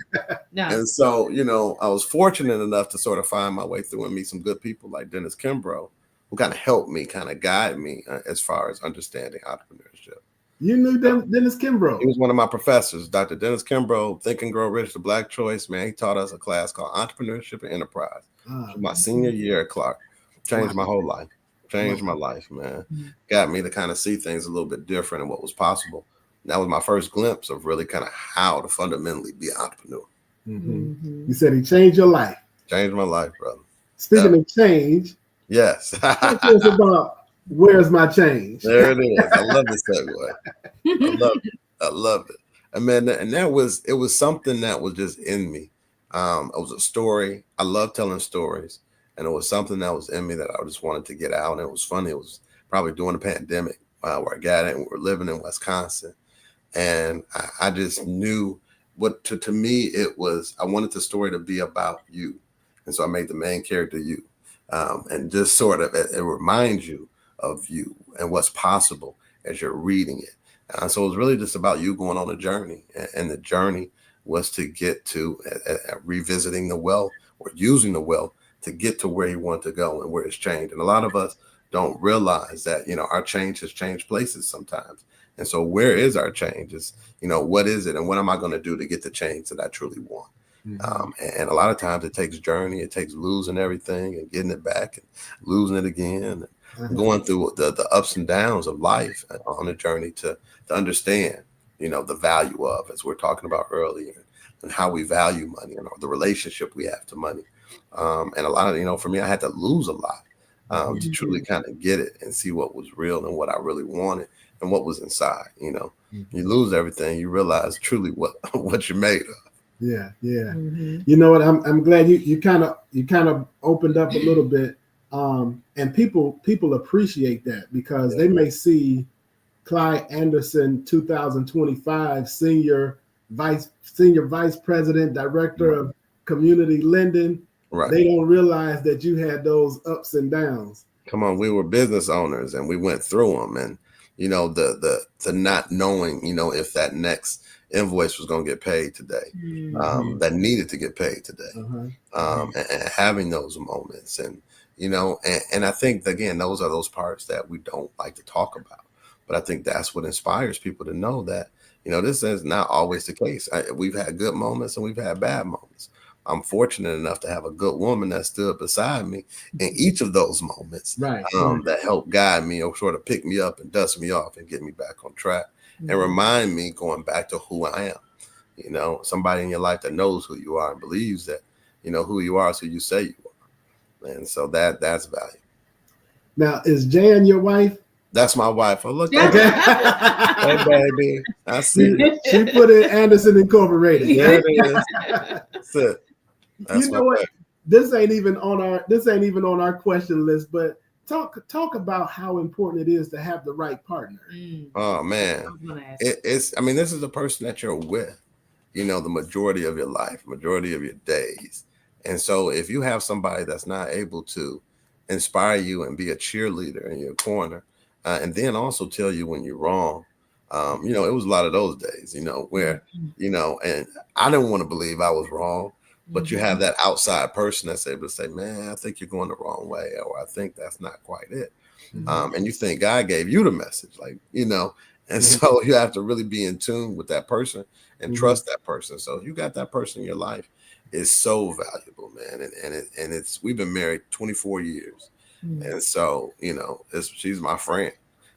And so, I was fortunate enough to sort of find my way through and meet some good people like Dennis Kimbrough, who kind of helped me, kind of guide me as far as understanding entrepreneurship. You knew Dennis Kimbrough? He was one of my professors, Dr. Dennis Kimbrough, Think and Grow Rich, the Black Choice. Man, he taught us a class called Entrepreneurship and Enterprise. My senior year at Clark. Changed my whole life. Changed my life, man. Got me to kind of see things a little bit different and what was possible. That was my first glimpse of really kind of how to fundamentally be an entrepreneur. You said he changed your life. Changed my life, brother. Speaking of change. Yes. Talk to us about Where's My Change? There it is. I love this segue. I love it. And man, and it was something that was just in me. It was a story. I love telling stories. And it was something that was in me that I just wanted to get out. And it was funny. It was probably during the pandemic where I got it, and we were living in Wisconsin. And I just knew what to me it was. I wanted the story to be about you. And so I made the main character you. And just sort of it reminds you of you and what's possible as you're reading it. So it was really just about you going on a journey. And the journey was to get to revisiting the well, or using the well to get to where you want to go and where it's changed. And a lot of us don't realize that, our change has changed places sometimes. And so where is our change? Is, what is it? And what am I going to do to get the change that I truly want? And a lot of times it takes journey. It takes losing everything and getting it back and losing it again, and going through the ups and downs of life on a journey to understand, the value of, as we're talking about earlier, and how we value money and the relationship we have to money. And a lot of, for me, I had to lose a lot to truly kind of get it and see what was real and what I really wanted and what was inside. You lose everything, you realize truly what you're made of. Yeah. You know what? I'm glad you kind of opened up a little bit, and people appreciate that, because they may see Clyde Anderson, 2025 senior vice president, director of community lending. Right. They don't realize that you had those ups and downs. Come on, we were business owners and we went through them, and the not knowing if that next invoice was going to get paid today, that needed to get paid today, and having those moments, and and I think again those are those parts that we don't like to talk about, but I think that's what inspires people to know that this is not always the case. We've had good moments and we've had bad moments. I'm fortunate enough to have a good woman that stood beside me in each of those moments, that helped guide me or sort of pick me up and dust me off and get me back on track and remind me going back to who I am. Somebody in your life that knows who you are and believes that, who you are is who you say you are. And so that's value. Now, is Jan your wife? That's my wife. Oh, look. Okay. Hey, baby. I see it. She put in Anderson Incorporated. There it is. That's it. That's what? Baby. This ain't even on our question list, but talk about how important it is to have the right partner. Oh man. This is the person that you're with, the majority of your life, majority of your days. And so if you have somebody that's not able to inspire you and be a cheerleader in your corner, and then also tell you when you're wrong, It was a lot of those days, where, and I didn't want to believe I was wrong, but you have that outside person that's able to say, man, I think you're going the wrong way, or I think that's not quite it. And you think God gave you the message, and so you have to really be in tune with that person and trust that person. So if you got that person in your life, it's so valuable, man. And we've been married 24 years. And so, she's my friend.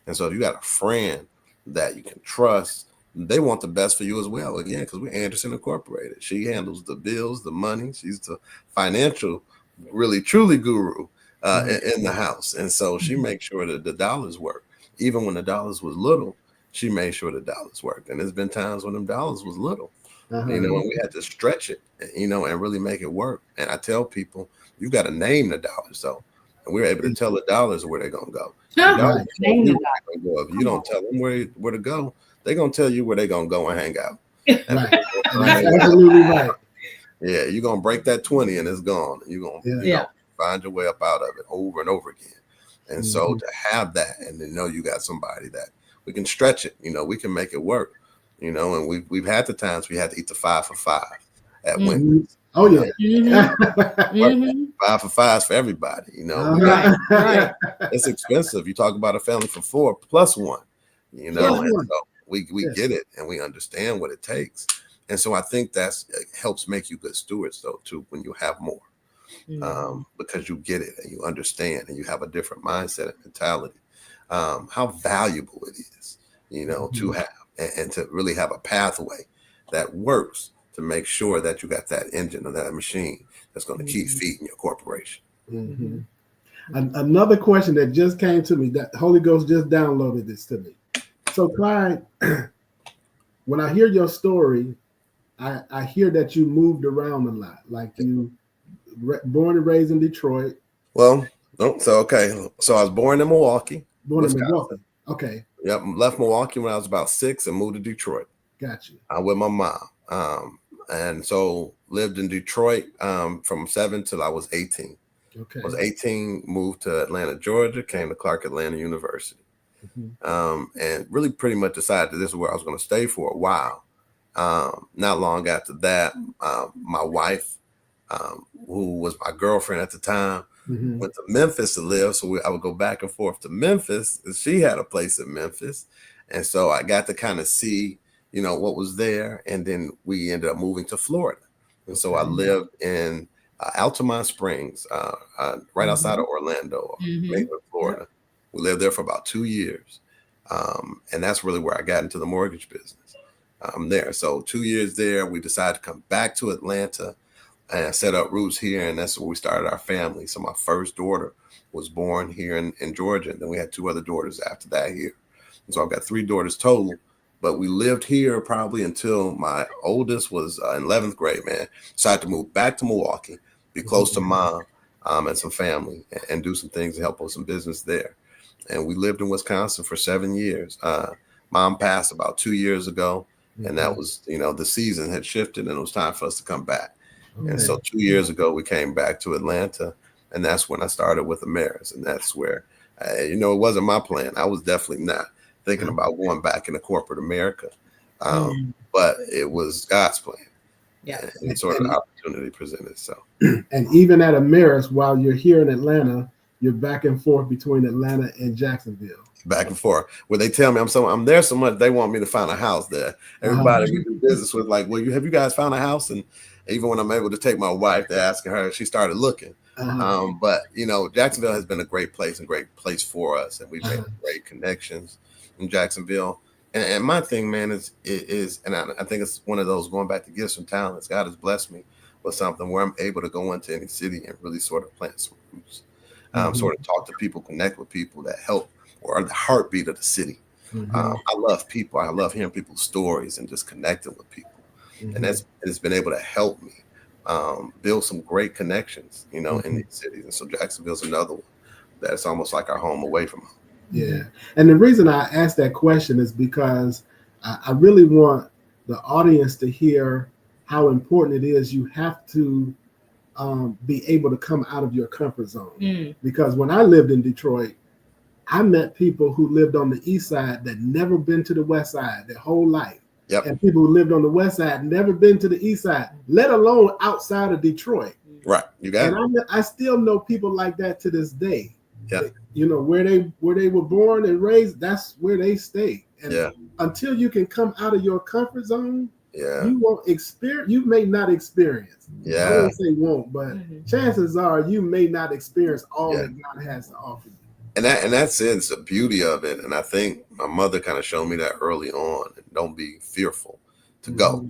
And so if you got a friend that you can trust, they want the best for you as well. Again, because we're Anderson Incorporated. She handles the bills, the money. She's the financial, really, truly guru in the house. And so she makes sure that the dollars work. Even when the dollars was little, she made sure the dollars worked. And there's been times when them dollars was little, and we had to stretch it, and really make it work. And I tell people, you got to name the dollars, though. And we're able to tell the dollars where they're going to go. If you don't tell them where to go, they're going to tell you where they're going to go and hang out. Absolutely right. Yeah, you're going to break that 20 and it's gone. You're going to find your way up out of it over and over again. And so to have that and to know you got somebody that we can stretch it, we can make it work, and we've had the times we had to eat the 5 for 5 at Wendy's. Oh, yeah. 5 for 5s for everybody, Right. It's expensive. You talk about a family for 4 plus 1, and so we get it and we understand what it takes. And so I think it helps make you good stewards, though, too, when you have more, because you get it and you understand and you have a different mindset and mentality, how valuable it is, to have and to really have a pathway that works to make sure that you got that engine or that machine that's going to keep feeding your corporation. Another question that just came to me, that Holy Ghost just downloaded this to me. So Clyde, when I hear your story, I hear that you moved around a lot, like you born and raised in Detroit. Well, so I was born in Milwaukee. Okay. Yep, left Milwaukee when I was about 6 and moved to Detroit. Got you. With my mom. And so lived in Detroit from 7 till I was 18. Okay. I was 18, moved to Atlanta, Georgia, came to Clark Atlanta University. And really pretty much decided that this is where I was going to stay for a while. Not long after that, my wife, who was my girlfriend at the time, went to Memphis to live. So I would go back and forth to Memphis. She had a place in Memphis. And so I got to kind of see, what was there. And then we ended up moving to Florida. And so I lived in Altamont Springs, right outside of Orlando, Maywood, Florida. Yep. We lived there for about 2 years. And that's really where I got into the mortgage business there. So 2 years there, we decided to come back to Atlanta and set up roots here. And that's where we started our family. So my first daughter was born here in Georgia. And then we had 2 other daughters after that here. And so I've got 3 daughters total. But we lived here probably until my oldest was in 11th grade, man. Decided to move back to Milwaukee, be close to mom and some family, and do some things to help with some business there. And we lived in Wisconsin for 7 years. Mom passed about 2 years ago. And that was, the season had shifted and it was time for us to come back. Okay. And so 2 years ago, we came back to Atlanta. And that's when I started with Ameris. And that's where, it wasn't my plan. I was definitely not thinking about going back into corporate America. But it was God's plan. Yeah. And sort of opportunity presented. So, and even at Ameris, while you're here in Atlanta, you're back and forth between Atlanta and Jacksonville. Back and forth. Where they tell me I'm there so much, they want me to find a house there. Everybody we do business with, like, well, have you guys found a house? And even when I'm able to take my wife, they're asking her, she started looking. But Jacksonville has been a great place for us, and we've made great connections in Jacksonville. And my thing, man, is and I think it's one of those, going back to gifts and talents. God has blessed me with something where I'm able to go into any city and really sort of plant some roots, sort of talk to people, connect with people that help or are the heartbeat of the city. I love people. I love hearing people's stories and just connecting with people. And it's been able to help me build some great connections, in these cities. And so Jacksonville's another one that's almost like our home away from home. Yeah. And the reason I asked that question is because I really want the audience to hear how important it is. You have to be able to come out of your comfort zone. Because when I lived in Detroit, I met people who lived on the east side that never been to the west side their whole life. Yep. And people who lived on the west side never been to the east side, let alone outside of Detroit. Right. You got and I still know people like that to this day. Yeah. You know, where they were born and raised, that's where they stay. And until you can come out of your comfort zone, you won't experience. You may not experience. I won't say won't, but chances are you may not experience all that God has to offer you. And that's it. It's the beauty of it. And I think my mother kind of showed me that early on. And don't be fearful to go.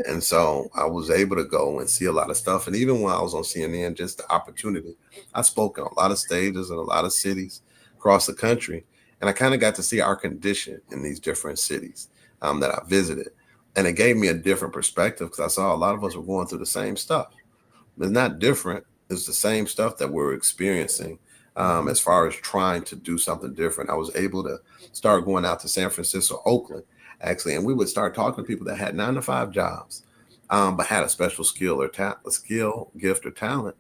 And so I was able to go and see a lot of stuff. And even when I was on CNN, just the opportunity, I spoke on a lot of stages in a lot of cities across the country. And I kind of got to see our condition in these different cities that I visited. And it gave me a different perspective because I saw a lot of us were going through the same stuff. It's not different. It's the same stuff that we're experiencing as far as trying to do something different. I was able to start going out to San Francisco, Oakland, actually, and we would start talking to people that had 9-to-5 jobs, but had a special skill or gift or talent,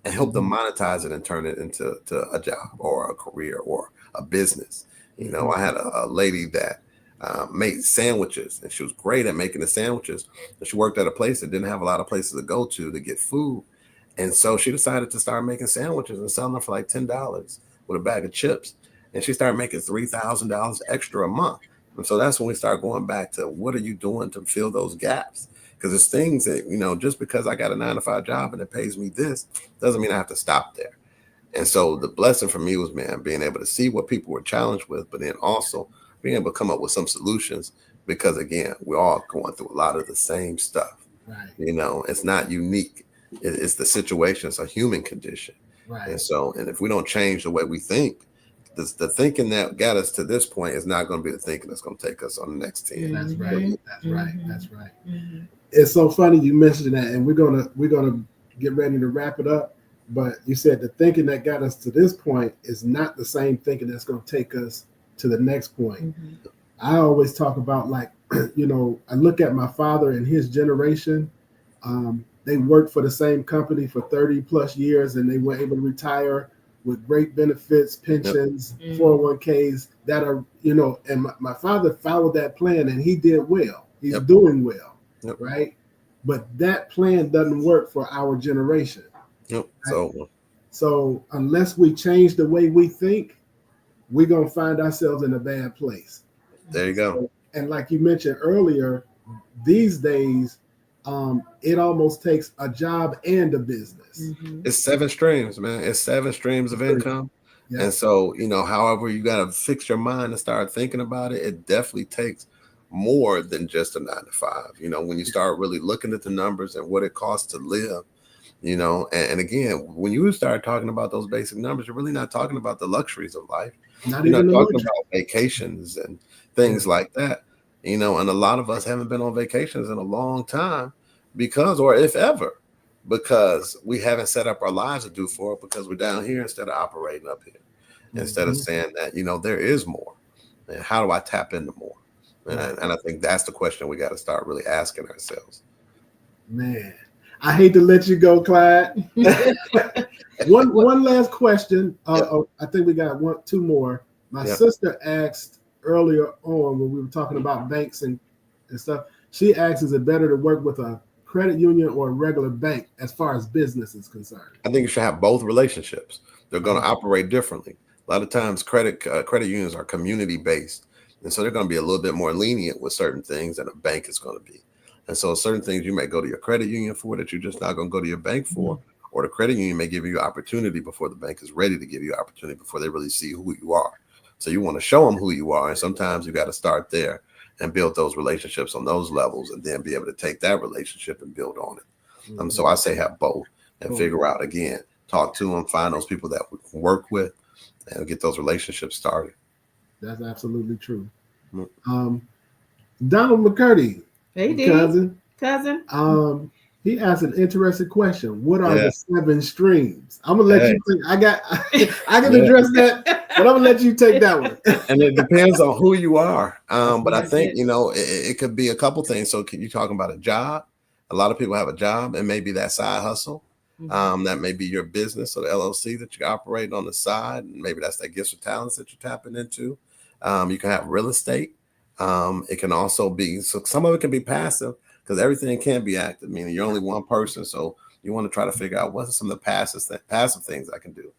and help them monetize it and turn it into a job or a career or a business. You know, I had a lady that made sandwiches, and she was great at making the sandwiches. And she worked at a place that didn't have a lot of places to go to get food. And so she decided to start making sandwiches and selling them for like $10 with a bag of chips. And she started making $3,000 extra a month. And so that's when we start going back to what are you doing to fill those gaps? Because it's things that, you know, just because I got a 9-to-5 job and it pays me this doesn't mean I have to stop there. And so the blessing for me was, man, being able to see what people were challenged with, but then also being able to come up with some solutions because, again, we're all going through a lot of the same stuff. Right. You know, it's not unique. It's the situation. It's a human condition. Right. And so, and if we don't change the way we think, the thinking that got us to this point is not going to be the thinking that's going to take us on the next 10. That's right. That's right. That's right. It's so funny you mentioned that, and we're gonna get ready to wrap it up. But you said the thinking that got us to this point is not the same thinking that's going to take us to the next point. I always talk about, like, you know, I look at my father and his generation. They worked for the same company for 30 plus years, and they were able to retire with great benefits, pensions, 401ks that are, you know, and my father followed that plan and he did well. He's doing well, right? But that plan doesn't work for our generation. Right? So unless we change the way we think, we're going to find ourselves in a bad place. There you go. And like you mentioned earlier, these days, it almost takes a job and a business. It's 7 streams, man. It's 7 streams of income. And so, you know, however you got to fix your mind and start thinking about it, it definitely takes more than just a 9-to-5. You know, when you start really looking at the numbers and what it costs to live, you know, and again, when you start talking about those basic numbers, you're really not talking about the luxuries of life. You're not talking about vacations and things like that, you know, and a lot of us haven't been on vacations in a long time because, or if ever, because we haven't set up our lives to do for it because we're down here instead of operating up here, instead of saying that, you know, there is more. And how do I tap into more? And I think that's the question we got to start really asking ourselves. Man, I hate to let you go, Clyde. one last question. I think we got 2 more. My sister asked earlier on when we were talking about banks and stuff. She asked, is it better to work with a credit union or a regular bank as far as business is concerned? I think you should have both relationships. They're going to operate differently. A lot of times credit unions are community based. And so they're going to be a little bit more lenient with certain things than a bank is going to be. And so certain things you may go to your credit union for that you're just not going to go to your bank for, or the credit union may give you opportunity before the bank is ready to give you opportunity, before they really see who you are. So you want to show them who you are. And sometimes you got to start there and build those relationships on those levels and then be able to take that relationship and build on it. So I say have both and figure out, again, talk to them, find those people that we can work with and get those relationships started. That's absolutely true. Donald McCurdy, cousin. He asked an interesting question. What are the 7 streams? I'm gonna let you think. I can address that, but I'm gonna let you take that one. And it depends on who you are. But I think, you know, it could be a couple things. So you talking about a job? A lot of people have a job and maybe that side hustle. That may be your business or the LLC that you're operating on the side. And maybe that's that gifts or talents that you're tapping into. You can have real estate. It can also be, so some of it can be passive because everything can be active, meaning you're only one person. So you want to try to figure out what are some of the passive things I can do.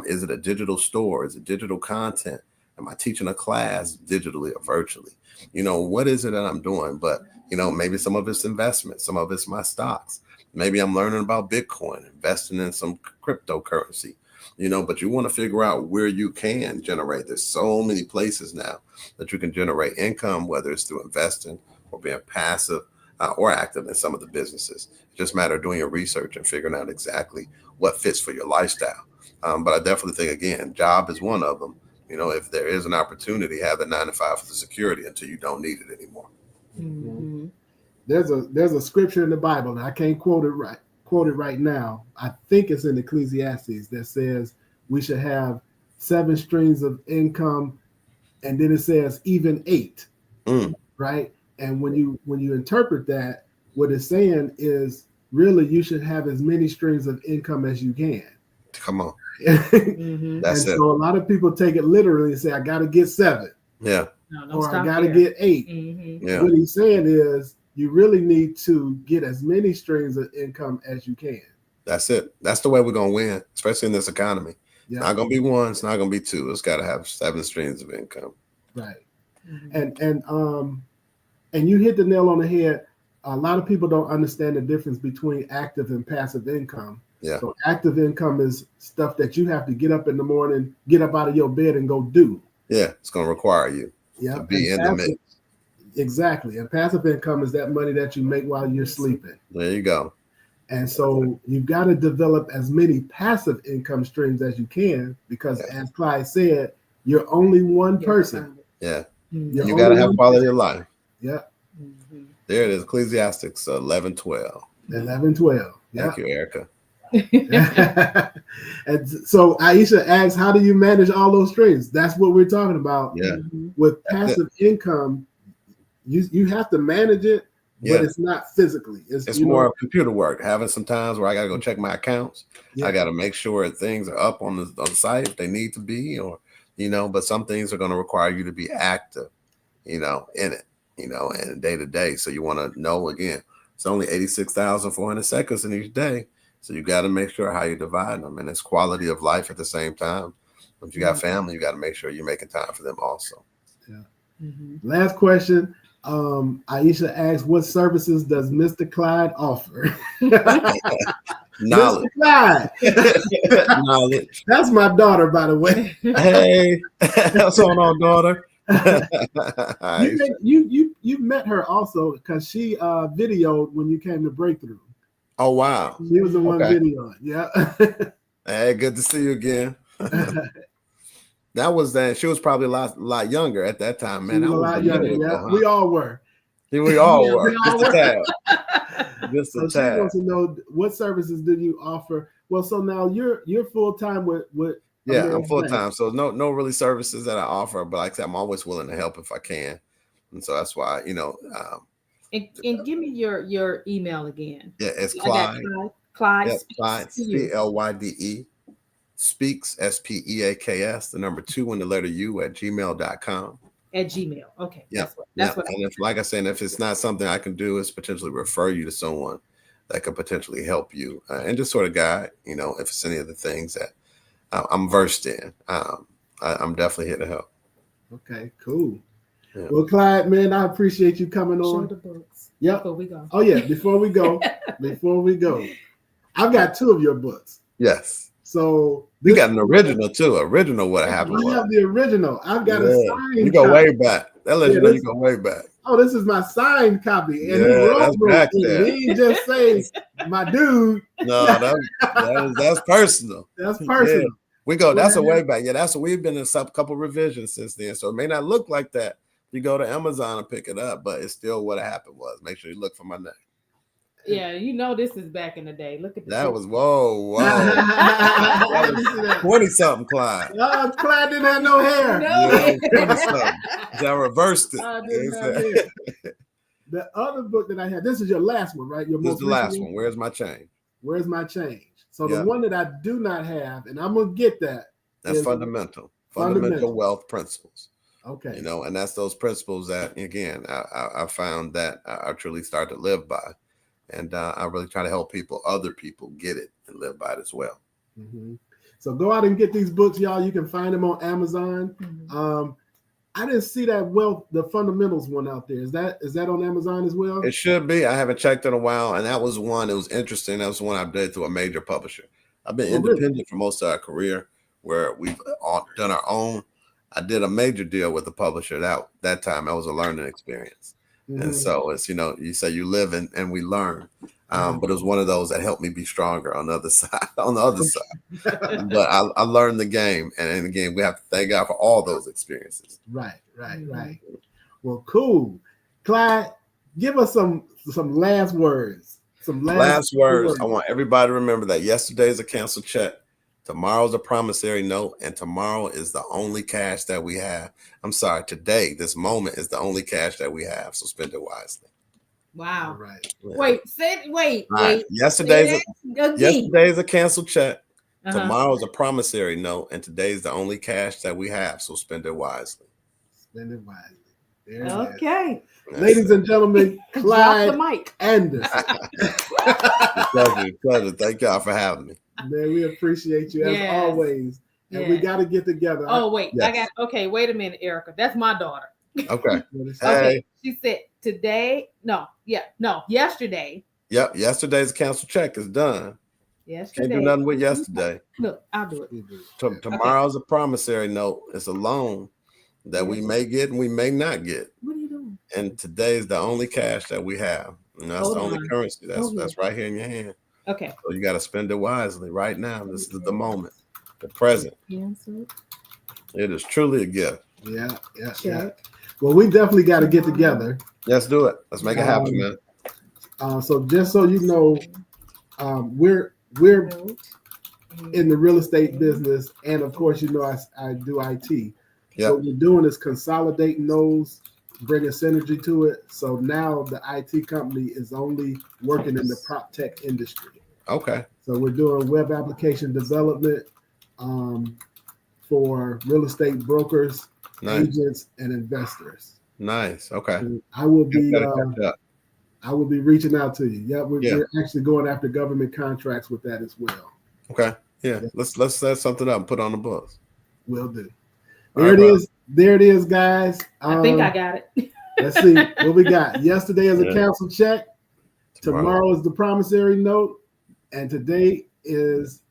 Is it a digital store? Is it digital content? Am I teaching a class digitally or virtually? What is it that I'm doing? But, maybe some of it's investment. Some of it's my stocks. Maybe I'm learning about Bitcoin, investing in some cryptocurrency, but you want to figure out where you can generate. There's so many places now that you can generate income, whether it's through investing or being passive or active in some of the businesses. It just matter of doing your research and figuring out exactly what fits for your lifestyle. But I definitely think, again, job is one of them. If there is an opportunity, have the 9 to 5 for the security until you don't need it anymore. Mm-hmm. There's a scripture in the Bible, and I can't quote it right now. I think it's in Ecclesiastes that says we should have 7 streams of income, and then it says even 8, right? And when you interpret that, what it's saying is really you should have as many streams of income as you can. Come on. Mm-hmm. That's and it. So a lot of people take it literally and say, I got to get 7. Yeah. No, or I got to get 8. Mm-hmm. Yeah. What he's saying is you really need to get as many streams of income as you can. That's it. That's the way we're going to win, especially in this economy. Yeah. It's not going to be 1. It's not going to be 2. It's got to have 7 streams of income. Right. Mm-hmm. And you hit the nail on the head. A lot of people don't understand the difference between active and passive income. Yeah. So active income is stuff that you have to get up in the morning, get up out of your bed and go do. Yeah. It's going to require you to be in the mix. Exactly. And passive income is that money that you make while you're sleeping. There you go. And so you've got to develop as many passive income streams as you can, because as Clyde said, you're only one person. Yeah. Mm-hmm. You got to have quality of life. Yeah. Mm-hmm. There it is. Ecclesiastes 11:12. 11:12. Thank you, Erica. And so Aisha asks, how do you manage all those streams? That's what we're talking about. Yeah. With passive income, you have to manage it, but it's not physically. It's more computer work. Having some times where I got to go check my accounts. Yeah. I got to make sure things are up on the site if they need to be, or but some things are going to require you to be active, in it, and day to day. So you want to know, again, it's only 86,400 seconds in each day. So you got to make sure how you divide them, and it's quality of life at the same time. If you got family, you got to make sure you're making time for them also. Yeah. Mm-hmm. Last question. Aisha asks, what services does Mr. Clyde offer? Knowledge. Mr. Clyde. Knowledge. That's my daughter, by the way. Hey, what's going on, daughter? You met her also because she videoed when you came to Breakthrough. Oh, wow. She was the one videoing. Yeah. Hey, good to see you again. That was then. She was probably a lot younger at that time, man. That was a lot younger. Yeah, we all were. We all were. Just a tad. Just a tad. She wants to know, what services do you offer? Well, so now you're full time with yeah, I'm full time. So no really services that I offer, but like I said, I'm always willing to help if I can, and so that's why And give me your email again. Yeah, it's Clyde. Clyde. Yep, Clyde. CLYDE. Speaks, SPEAKS, the number 2 and the letter U at gmail.com. At Gmail. Okay. Yeah. That's what and if, like I said, if it's not something I can do, it's potentially refer you to someone that could potentially help you and just sort of guide, if it's any of the things that I'm versed in. I'm definitely here to help. Okay, cool. Yeah. Well, Clyde, man, I appreciate you coming on. Show the books. Yep. Before we go. Oh, yeah. Before we go, I've got 2 of your books. Yes. So you got an original too. Original what happened. I have the original. I've got a signed You go copy. way back. That lets you know you go way back. Oh, this is my signed copy. And that's back there. He didn't just say my dude. No, that's personal. That's personal. Yeah. We go, that's a way back. Yeah, that's what we've been in a couple revisions since then. So it may not look like that. You go to Amazon and pick it up, but it's still what happened was. Make sure you look for my name. Yeah, this is back in the day. Look at that. Was whoa. 20-something Clyde. Clyde didn't have no hair. No. Yeah, 20-something. I reversed it. The other book that I had, this is your last one, right? This is the last one. Where's My Change? Where's My Change? So the one that I do not have, and I'm gonna get that. That's fundamental wealth principles. Okay. You know, and that's those principles that, again, I found that I truly start to live by. And I really try to help other people get it and live by it as well. Mm-hmm. So go out and get these books, y'all. You can find them on Amazon. Mm-hmm. I didn't see that the fundamentals one out there. Is that on Amazon as well? It should be. I haven't checked in a while. And that was one. It was interesting. That was one I did through a major publisher. I've been independent for most of our career, where we've all done our own. I did a major deal with the publisher that time. That was a learning experience. Mm-hmm. And so it's, you say you live and we learn. But it was one of those that helped me be stronger on the other side. But I learned the game. And again, we have to thank God for all those experiences. Right. Well, cool. Clyde, give us some last words. Some last words. I want everybody to remember that yesterday is a canceled check. Tomorrow's a promissory note, and tomorrow is the only cash that we have. I'm sorry, today, this moment is the only cash that we have. So spend it wisely. Wow. All right. Yeah. Wait. Yesterday's a canceled check. Tomorrow's a promissory note, and today's the only cash that we have. So spend it wisely. Spend it wisely. There okay. Ladies and gentlemen, Clyde Anderson. Pleasure. Thank y'all for having me. Man, we appreciate you as always. And we got to get together. Oh, wait. Yes. Wait a minute, Erica. That's my daughter. Okay. Okay. She said yesterday. Yep. Yesterday's canceled check is done. Yesterday. Can't do nothing with yesterday. Look, I'll do it. Tomorrow's a promissory note. It's a loan that we may get and we may not get. What are you doing? And today is the only cash that we have. And that's the only currency. That's right here in your hand. Okay. So you got to spend it wisely right now. This is the moment, the present. It is truly a gift. Yeah. Well, we definitely got to get together. Let's do it. Let's make it happen, man. So just so you know, we're in the real estate business, and of course, I do IT. Yep. What we're doing is consolidating those, bringing synergy to it. So now the IT company is only working in the prop tech industry. Okay. So we're doing web application development for real estate brokers, agents, and investors. Nice. Okay. And I will be reaching out to you. Yeah, we're actually going after government contracts with that as well. Okay. Yeah. Let's set something up and put on the books. Will do. There it is, guys. I think I got it. Let's see what we got. Yesterday is a canceled check. Tomorrow is the promissory note. And today is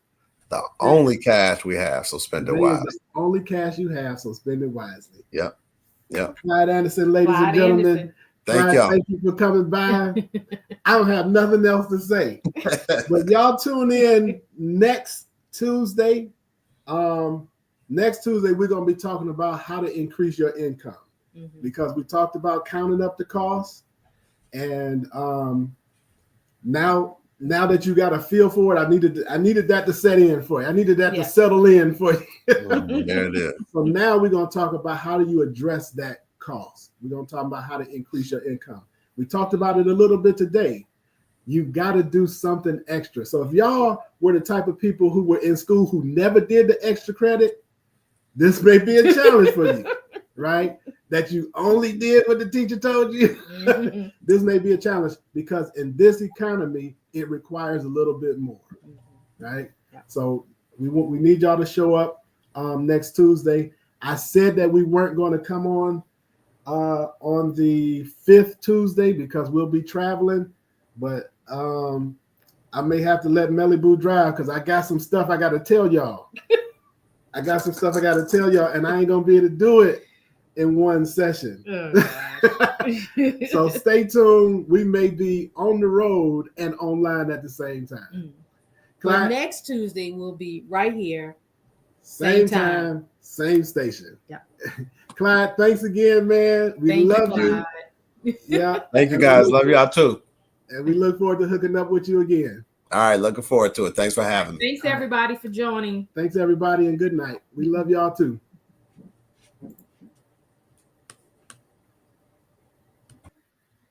the only cash we have. So spend it wisely. The only cash you have. So spend it wisely. Yep. Clyde Anderson, ladies and gentlemen. Thank y'all. Thank you for coming by. I don't have nothing else to say. But y'all tune in next Tuesday. Next Tuesday, we're going to be talking about how to increase your income because we talked about counting up the costs. And now that you got a feel for it, I needed that to set in for you. I needed that to settle in for you. There it is. So now we're going to talk about how do you address that cost. We're going to talk about how to increase your income. We talked about it a little bit today. You got to do something extra. So if y'all were the type of people who were in school who never did the extra credit, this may be a challenge for you, right? That you only did what the teacher told you. This may be a challenge because in this economy, it requires a little bit more, right? Yeah. So we need y'all to show up next Tuesday. I said that we weren't going to come on the 5th Tuesday because we'll be traveling, but I may have to let Melly Boo drive because I got some stuff I got to tell y'all. And I ain't gonna be able to do it in one session. So stay tuned. We may be on the road and online at the same time. But next Tuesday we'll be right here. Same time, same station. Yeah. Clyde, thanks again, man. We love you. Yeah. Thank you guys. Love y'all too. And we look forward to hooking up with you again. All right, looking forward to it. Thanks for having me. Thanks everybody for joining. Thanks everybody and good night. We love y'all too.